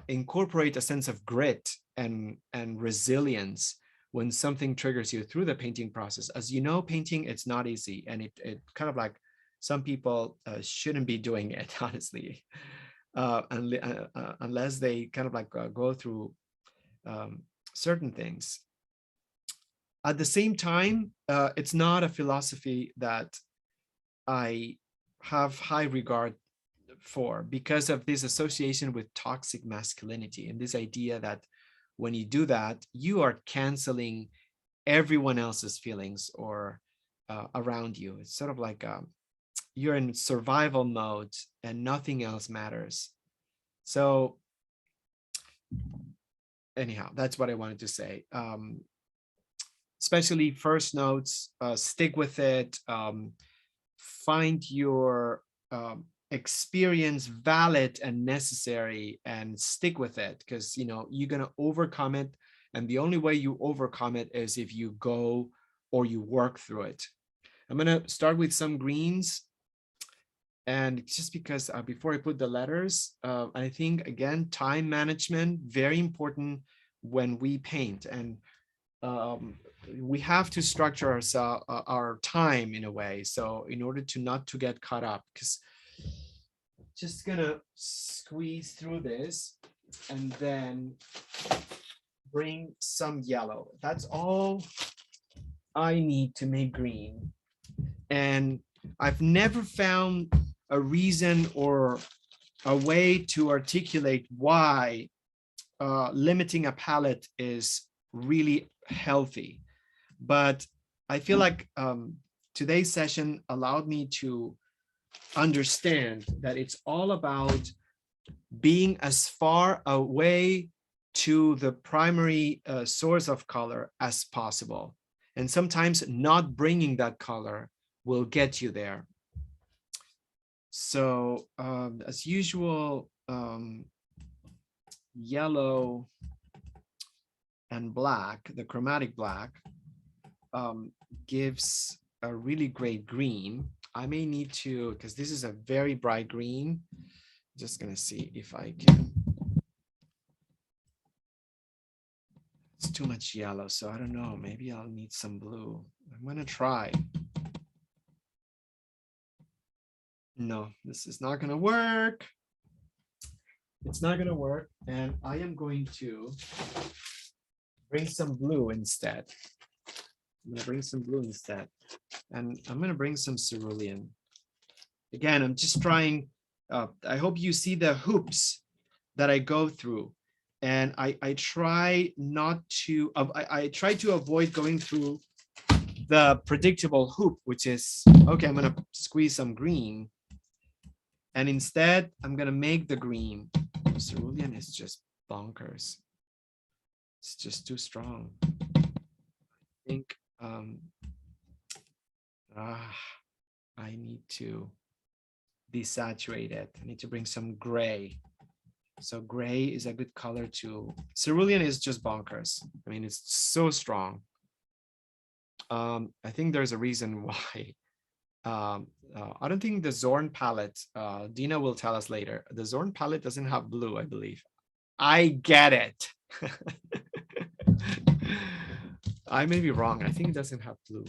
incorporate a sense of grit and resilience when something triggers you through the painting process. As you know, painting, it's not easy, and it kind of like some people shouldn't be doing it, honestly, unless they kind of like go through certain things. At the same time, it's not a philosophy that I have high regard for because of this association with toxic masculinity and this idea that when you do that, you are canceling everyone else's feelings or around you. It's sort of like you're in survival mode and nothing else matters. So anyhow, that's what I wanted to say. Especially first notes, stick with it. Find your experience valid and necessary and stick with it, because you're going to overcome it, and the only way you overcome it is if you go or you work through it. I'm gonna start with some greens. And just because before I put the letters, I think, again, time management, very important when we paint. And we have to structure our time in a way. So in order to not to get caught up, because just gonna squeeze through this and then bring some yellow. That's all I need to make green. And I've never found a reason or a way to articulate why limiting a palette is really healthy. But I feel like today's session allowed me to understand that it's all about being as far away to the primary source of color as possible. And sometimes not bringing that color will get you there. So as usual, yellow and black, the chromatic black, gives a really great green. I may need to, because this is a very bright green, just gonna see if I can. It's too much yellow, so I don't know, maybe I'll need some blue. I'm gonna try. No, this is not gonna work. It's not gonna work, and I am going to bring some blue instead. I'm gonna bring some blue instead, and I'm gonna bring some cerulean. Again, I'm just trying. I hope you see the hoops that I go through, and I try not to. I try to avoid going through the predictable hoop, which is okay. I'm gonna squeeze some green, and instead I'm gonna make the green. Cerulean is just bonkers. It's just too strong. I think I need to desaturate it. I need to bring some gray. So gray is a good color too. Cerulean is just bonkers. I mean, it's so strong. I think there's a reason why. I don't think the Zorn palette, Dina will tell us later. The Zorn palette doesn't have blue, I believe. I get it. I may be wrong. I think it doesn't have blue.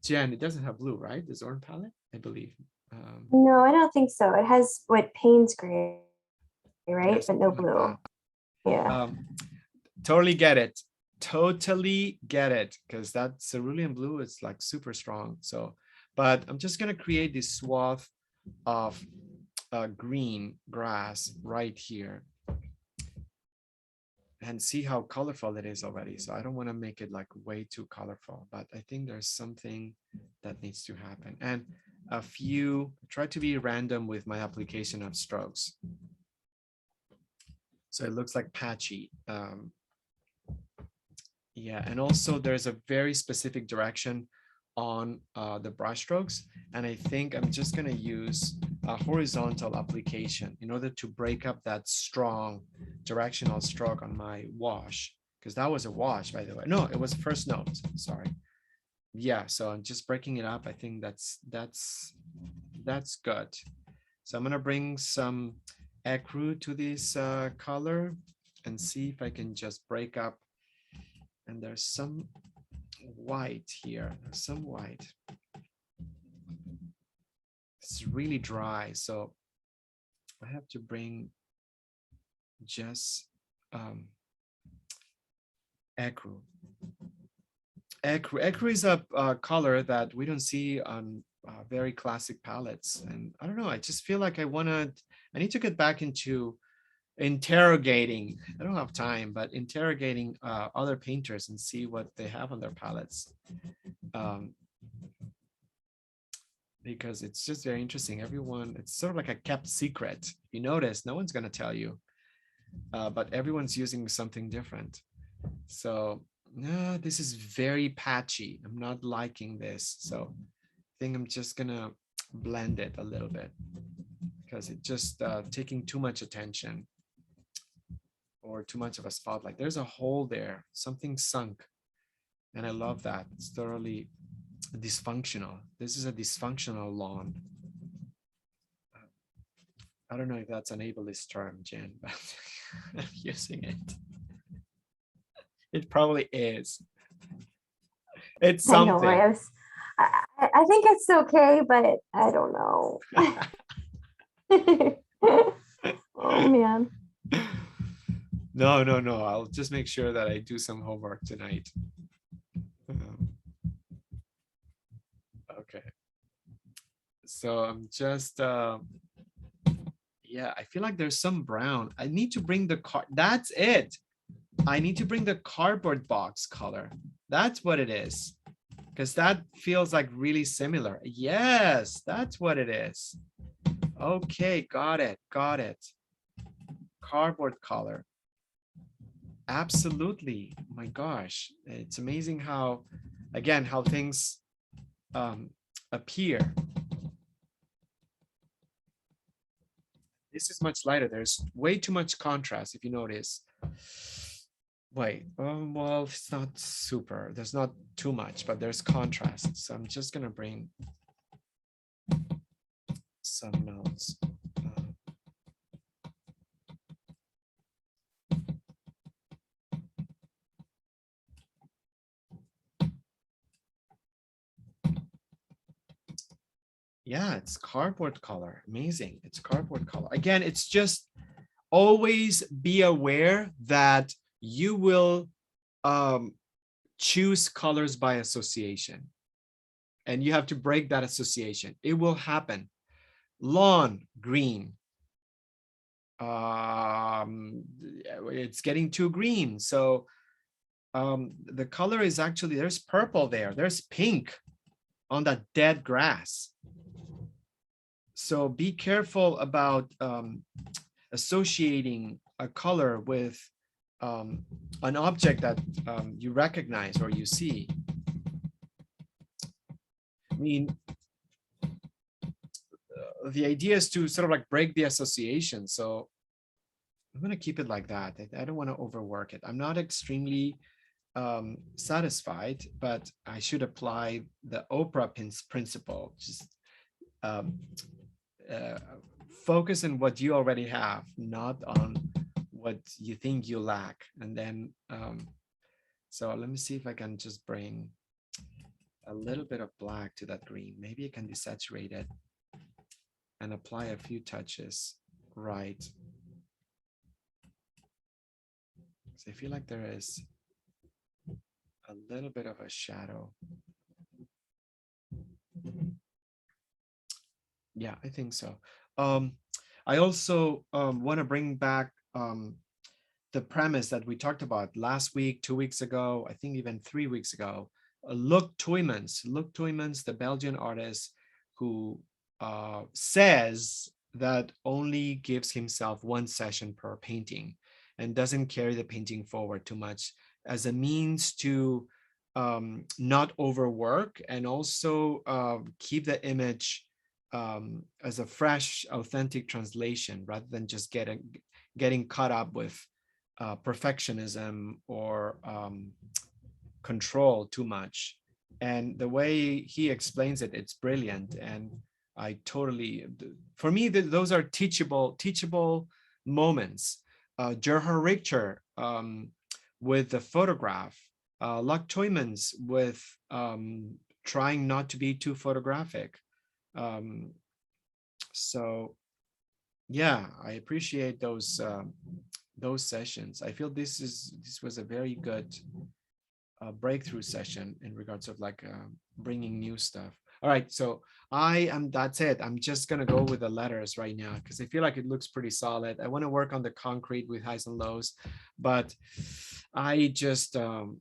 Jen, it doesn't have blue, right? The Zorn palette, I believe. No, I don't think so. It has what Payne's gray, right? Yes, But no like blue. that. Yeah. Totally get it. Totally get it. Because that cerulean blue is like super strong. So, but I'm just going to create this swath of green grass right here. And see how colorful it is already. So I don't want to make it like way too colorful, but I think there's something that needs to happen. And a few, try to be random with my application of strokes. So it looks like patchy. Yeah, and also there's a very specific direction on the brush strokes. And I think I'm just gonna use a horizontal application in order to break up that strong directional stroke on my wash, because that was a wash, by the way. No, it was first note, sorry. Yeah, so I'm just breaking it up. I think that's good. So I'm gonna bring some ecru to this color and see if I can just break up. And there's some white here. There's some white. It's really dry, so I have to bring just ecru. Ecru is a color that we don't see on very classic palettes, and I don't know. I just feel like I need to get back into interrogating. I don't have time, but interrogating other painters and see what they have on their palettes. Because it's just very interesting. Everyone, it's sort of like a kept secret. You notice no one's going to tell you, but everyone's using something different. So this is very patchy. I'm not liking this. So I think I'm just going to blend it a little bit because it's just taking too much attention or too much of a spotlight. There's a hole there, something sunk. And I love that. It's thoroughly dysfunctional. This is a dysfunctional lawn. I don't know if that's an ableist term, Jen, but I'm using it. It probably is. It's I know, something. right? I think it's okay, but I don't know. Oh man. No, no, no. I'll just make sure that I do some homework tonight. Okay. So I'm just, yeah, I feel like there's some brown. I need to bring the car. That's it. I need to bring the cardboard box color. That's what it is. Because that feels like really similar. Yes, that's what it is. Okay, got it, got it. Cardboard color. Absolutely. Oh my gosh, it's amazing how, again, how things appear. This is much lighter. There's way too much contrast, if you notice. Wait, well, it's not super. There's not too much, but there's contrast. So I'm just gonna bring some notes. Yeah, it's cardboard color. Amazing. It's cardboard color. Again, it's just always be aware that you will choose colors by association. And you have to break that association. It will happen. Lawn, green. It's getting too green. So the color is actually, there's purple there. There's pink on that dead grass. So be careful about associating a color with an object that you recognize or you see. I mean, the idea is to sort of like break the association. So I'm going to keep it like that. I don't want to overwork it. I'm not extremely satisfied, but I should apply the Oprah principle. Just focus on what you already have, not on what you think you lack. And then, so let me see if I can just bring a little bit of black to that green. Maybe I can desaturate it and apply a few touches. Right. So I feel like there is a little bit of a shadow. Yeah, I think so. I also want to bring back the premise that we talked about last week, 2 weeks ago, I think even 3 weeks ago. Luc Tuymans, the Belgian artist who says that only gives himself one session per painting and doesn't carry the painting forward too much as a means to not overwork and also keep the image as a fresh, authentic translation rather than just getting caught up with perfectionism or control too much. And the way he explains it, it's brilliant. And I totally, for me, those are teachable moments. Gerhard Richter with the photograph, Luc Tuymans with trying not to be too photographic. So yeah, I appreciate those sessions. I feel this was a very good breakthrough session in regards of like bringing new stuff. All right, so that's it. I'm just gonna go with the letters right now because I feel like it looks pretty solid. I want to work on the concrete with highs and lows, but I just and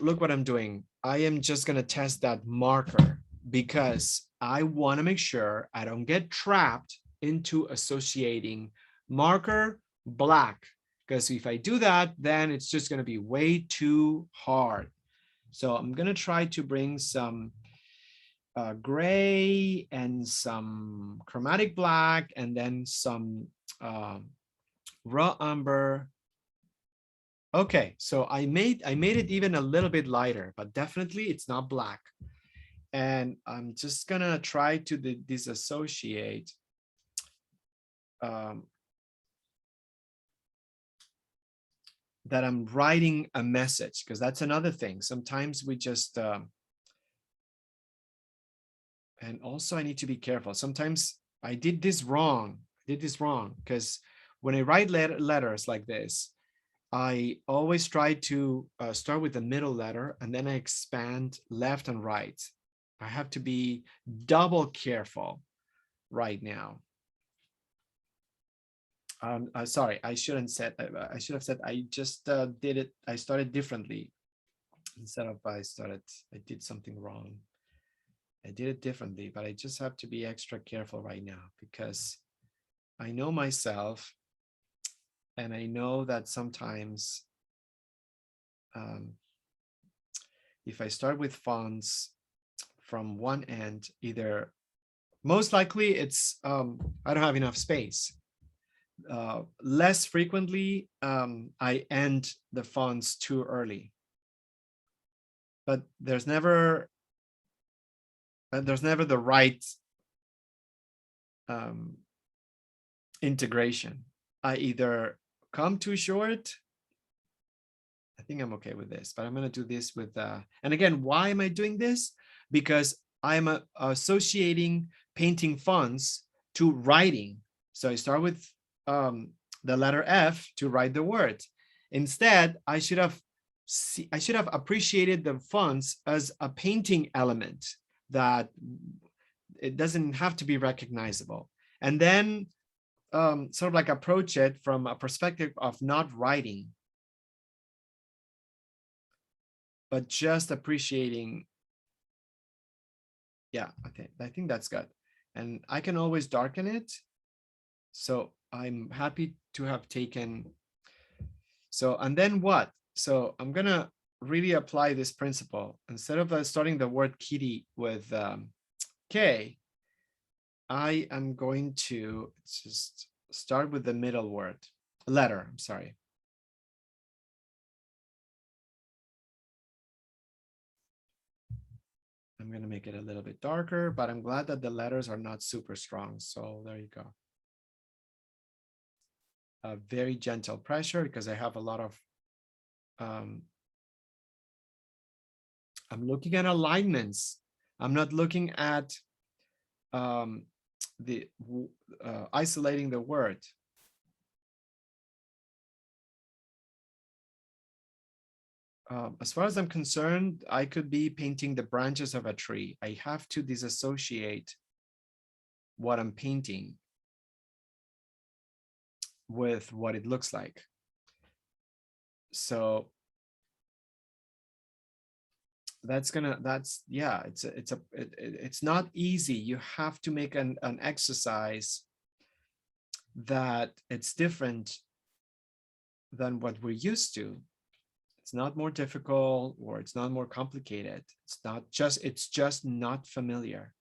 look what I'm doing. I am just gonna test that marker because I want to make sure I don't get trapped into associating marker black, because if I do that, then it's just going to be way too hard. So I'm going to try to bring some gray and some chromatic black and then some raw umber. Okay, so I made it even a little bit lighter, but definitely it's not black. And I'm just gonna try to disassociate that I'm writing a message, because that's another thing. Sometimes we just, and also I need to be careful. Sometimes I did this wrong. Because when I write letters like this, I always try to start with the middle letter and then I expand left and right. I have to be double careful right now. Sorry, I shouldn't said. I should have said I just did it. I started differently instead of I did something wrong. I did it differently, but I just have to be extra careful right now because I know myself, and I know that sometimes if I start with fonts from one end, either most likely it's I don't have enough space. Less frequently, I end the fonts too early. But there's never the right integration. I either come too short. I think I'm okay with this, but I'm going to do this with, and again, why am I doing this? Because I'm associating painting fonts to writing. So I start with the letter F to write the word. Instead, I should have appreciated the fonts as a painting element that it doesn't have to be recognizable. And then sort of like approach it from a perspective of not writing, but just appreciating. Yeah, okay, I think that's good. And I can always darken it. So I'm happy to have taken. So, and then what? So I'm gonna really apply this principle. Instead of starting the word kitty with K, I am going to just start with the middle word, letter, I'm sorry. I'm going to make it a little bit darker, but I'm glad that the letters are not super strong. So there you go. A very gentle pressure because I have a lot of, I'm looking at alignments. I'm not looking at the isolating the word. As far as I'm concerned, I could be painting the branches of a tree. I have to disassociate what I'm painting with what it looks like. So yeah, it's not easy. You have to make an exercise that it's different than what we're used to. It's not more difficult or it's not more complicated. It's just not familiar.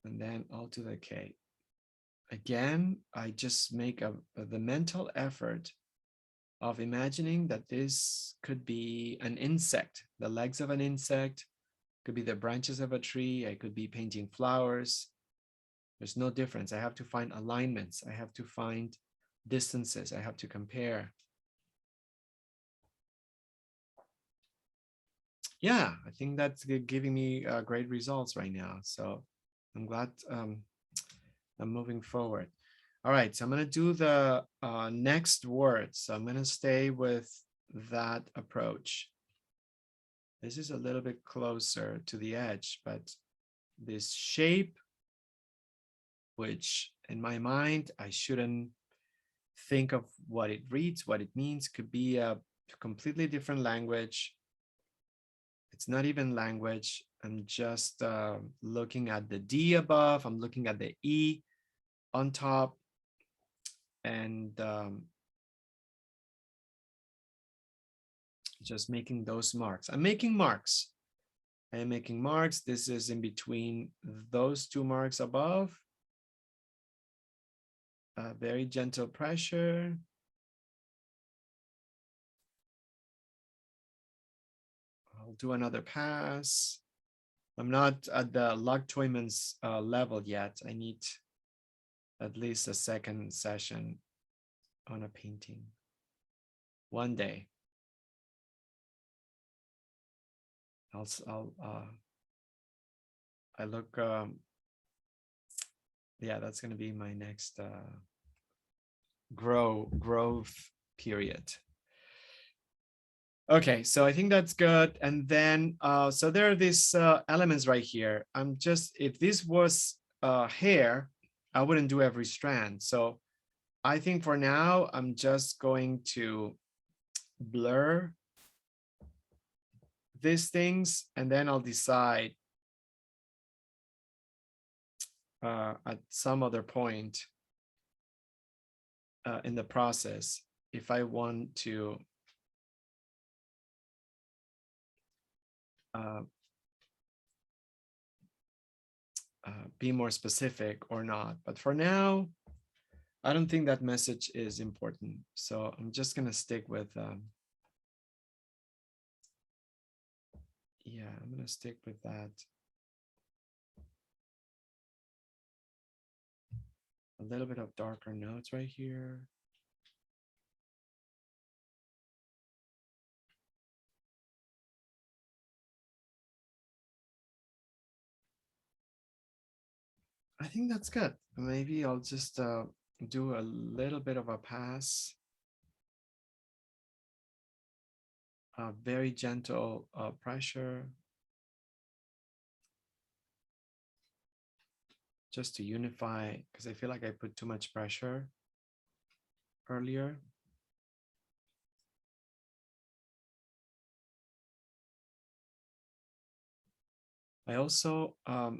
And then all to the K. Again, I just make the mental effort of imagining that this could be an insect, the legs of an insect, could be the branches of a tree. I could be painting flowers. There's no difference. I have to find alignments. I have to find distances. I have to compare. Yeah, I think that's giving me great results right now. So I'm glad I'm moving forward. All right, so I'm going to do the next word. So I'm going to stay with that approach. This is a little bit closer to the edge, but this shape, which in my mind, I shouldn't think of what it reads, what it means, could be a completely different language. It's not even language. I'm just looking at the D above. I'm looking at the E on top. And just making those marks. I'm making marks. I am making marks. This is in between those two marks above. Very gentle pressure. I'll do another pass. I'm not at the Luc Tuymans level yet. I need at least a second session on a painting. One day. I look, yeah, that's going to be my next growth period. Okay, so I think that's good. And then, so there are these elements right here. I'm just, if this was hair, I wouldn't do every strand. So I think for now, I'm just going to blur these things, and then I'll decide at some other point in the process if I want to be more specific or not. But for now, I don't think that message is important. So I'm just going to stick with, yeah, I'm going to stick with that. A little bit of darker notes right here. I think that's good. Maybe I'll just do a little bit of a pass. Very gentle pressure. Just to unify, because I feel like I put too much pressure earlier. I also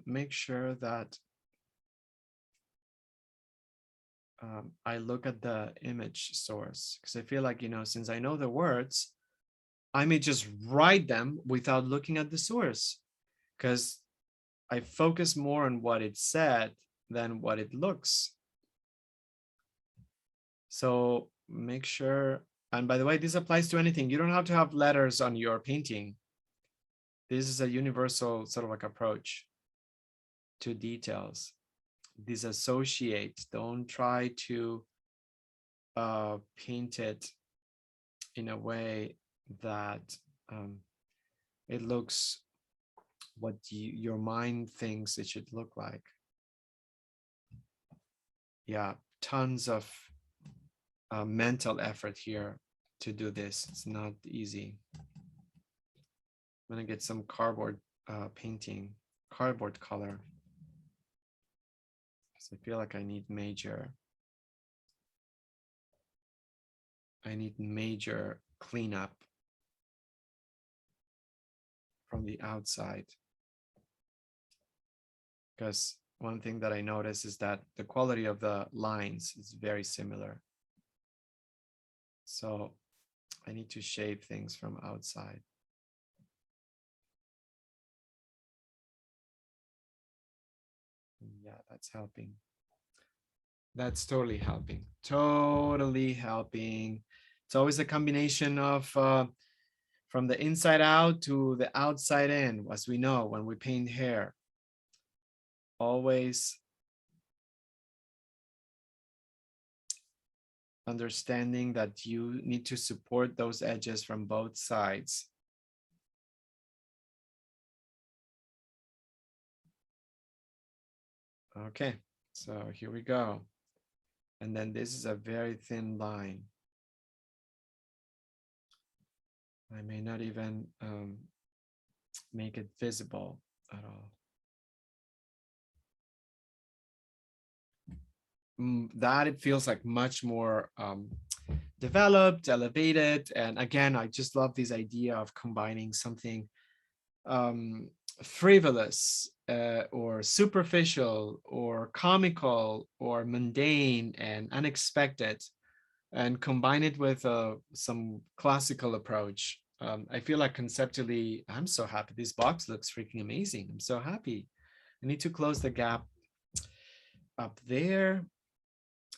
make sure that I look at the image source, because I feel like, you know, since I know the words, I may just write them without looking at the source, because I focus more on what it said than what it looks. So make sure, and by the way, this applies to anything. You don't have to have letters on your painting. This is a universal sort of like approach to details. Disassociate. Don't try to paint it in a way that it looks what your mind thinks it should look like. Yeah, tons of mental effort here to do this. It's not easy. I'm gonna get some cardboard painting, cardboard color. So I feel like I need major cleanup from the outside. Because one thing that I notice is that the quality of the lines is very similar. So I need to shape things from outside. Yeah, that's helping. That's totally helping. Totally helping. It's always a combination of from the inside out to the outside in, as we know when we paint hair. Always understanding that you need to support those edges from both sides. Okay, so here we go. And then this is a very thin line. I may not even make it visible at all. That it feels like much more developed, elevated. And again, I just love this idea of combining something frivolous or superficial or comical or mundane and unexpected, and combine it with some classical approach. I feel like conceptually, I'm so happy. This box looks freaking amazing. I'm so happy. I need to close the gap up there.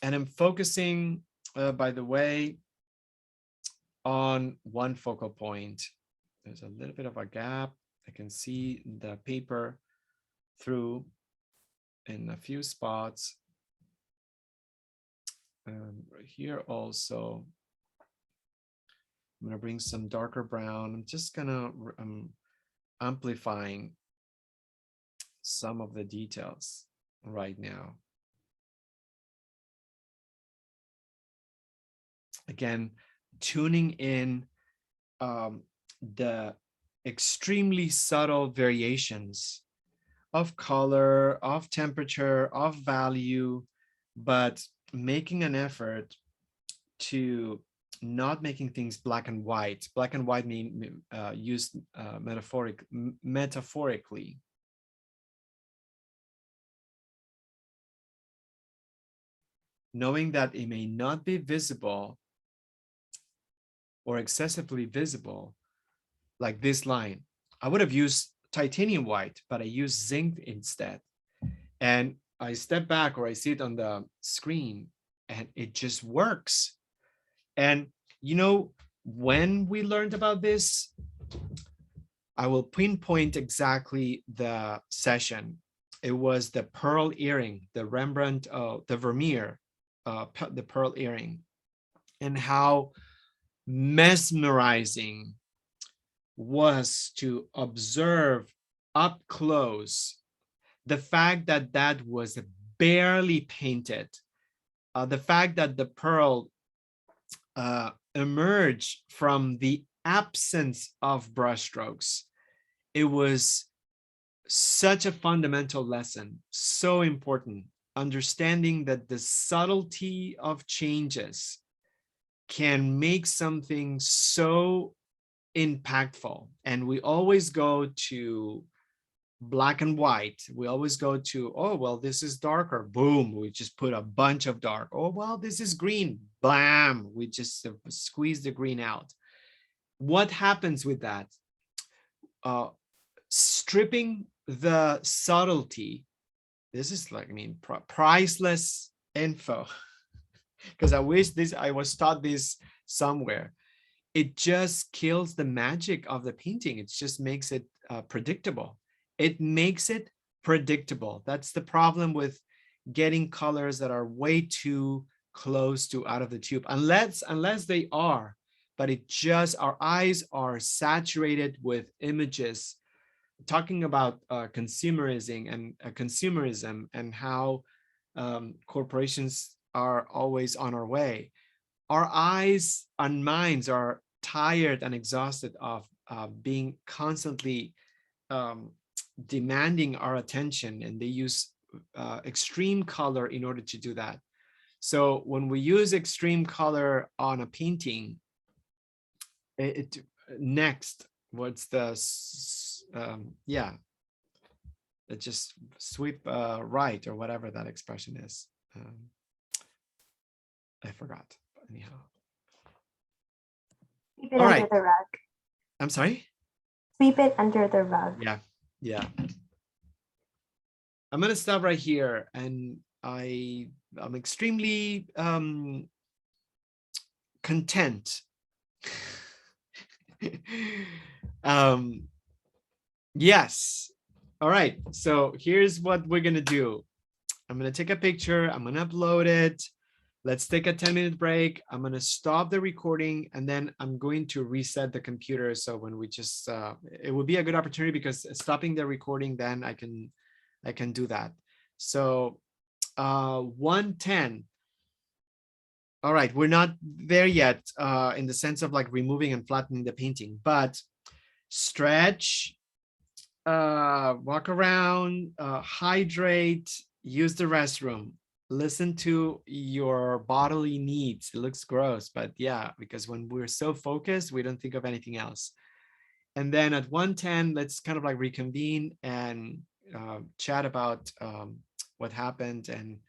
And I'm focusing, by the way, on one focal point. There's a little bit of a gap. I can see the paper through in a few spots. Right here also, I'm gonna bring some darker brown. I'm just gonna amplifying some of the details right now. Again, tuning in the extremely subtle variations of color, of temperature, of value, but making an effort to not making things black and white. Black and white mean used metaphorically. Knowing that it may not be visible or excessively visible, like this line. I would have used titanium white, but I used zinc instead. And I step back or I see it on the screen and it just works. And you know, when we learned about this, I will pinpoint exactly the session. It was the pearl earring, the Rembrandt, the Vermeer, the pearl earring, and how mesmerizing was to observe up close the fact that that was barely painted, the fact that the pearl emerged from the absence of brushstrokes. It was such a fundamental lesson, so important, understanding that the subtlety of changes can make something so impactful. And we always go to black and white. We always go to, oh, well, this is darker. Boom, we just put a bunch of dark. Oh, well, this is green. Blam, we just squeeze the green out. What happens with that? Stripping the subtlety. This is like, I mean, priceless info. Because I wish I was taught this somewhere. It just kills the magic of the painting. It just makes it predictable. It makes it predictable. That's the problem with getting colors that are way too close to out of the tube, unless they are, but it just, our eyes are saturated with images talking about consumerism and how corporations are always on our way. Our eyes and minds are tired and exhausted of being constantly demanding our attention, and they use extreme color in order to do that. So when we use extreme color on a painting, next, what's the just sweep right, or whatever that expression is. I forgot. Anyhow. Sweep it under the rug. I'm sorry? Sweep it under the rug. Yeah. I'm gonna stop right here, and I'm extremely content. Yes. All right. So here's what we're gonna do. I'm gonna take a picture. I'm gonna upload it. Let's take a 10-minute break. I'm gonna stop the recording, and then I'm going to reset the computer. So when we just, it would be a good opportunity, because stopping the recording, then I can do that. So 1:10. All right, we're not there yet in the sense of like removing and flattening the painting, but stretch, walk around, hydrate, use the restroom, listen to your bodily needs. It looks gross, but yeah, because when we're so focused, we don't think of anything else. And then at 1:10, let's kind of like reconvene and chat about what happened, and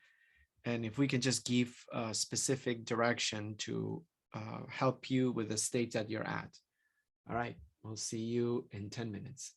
if we can just give a specific direction to help you with the state that you're at. All right, we'll see you in 10 minutes.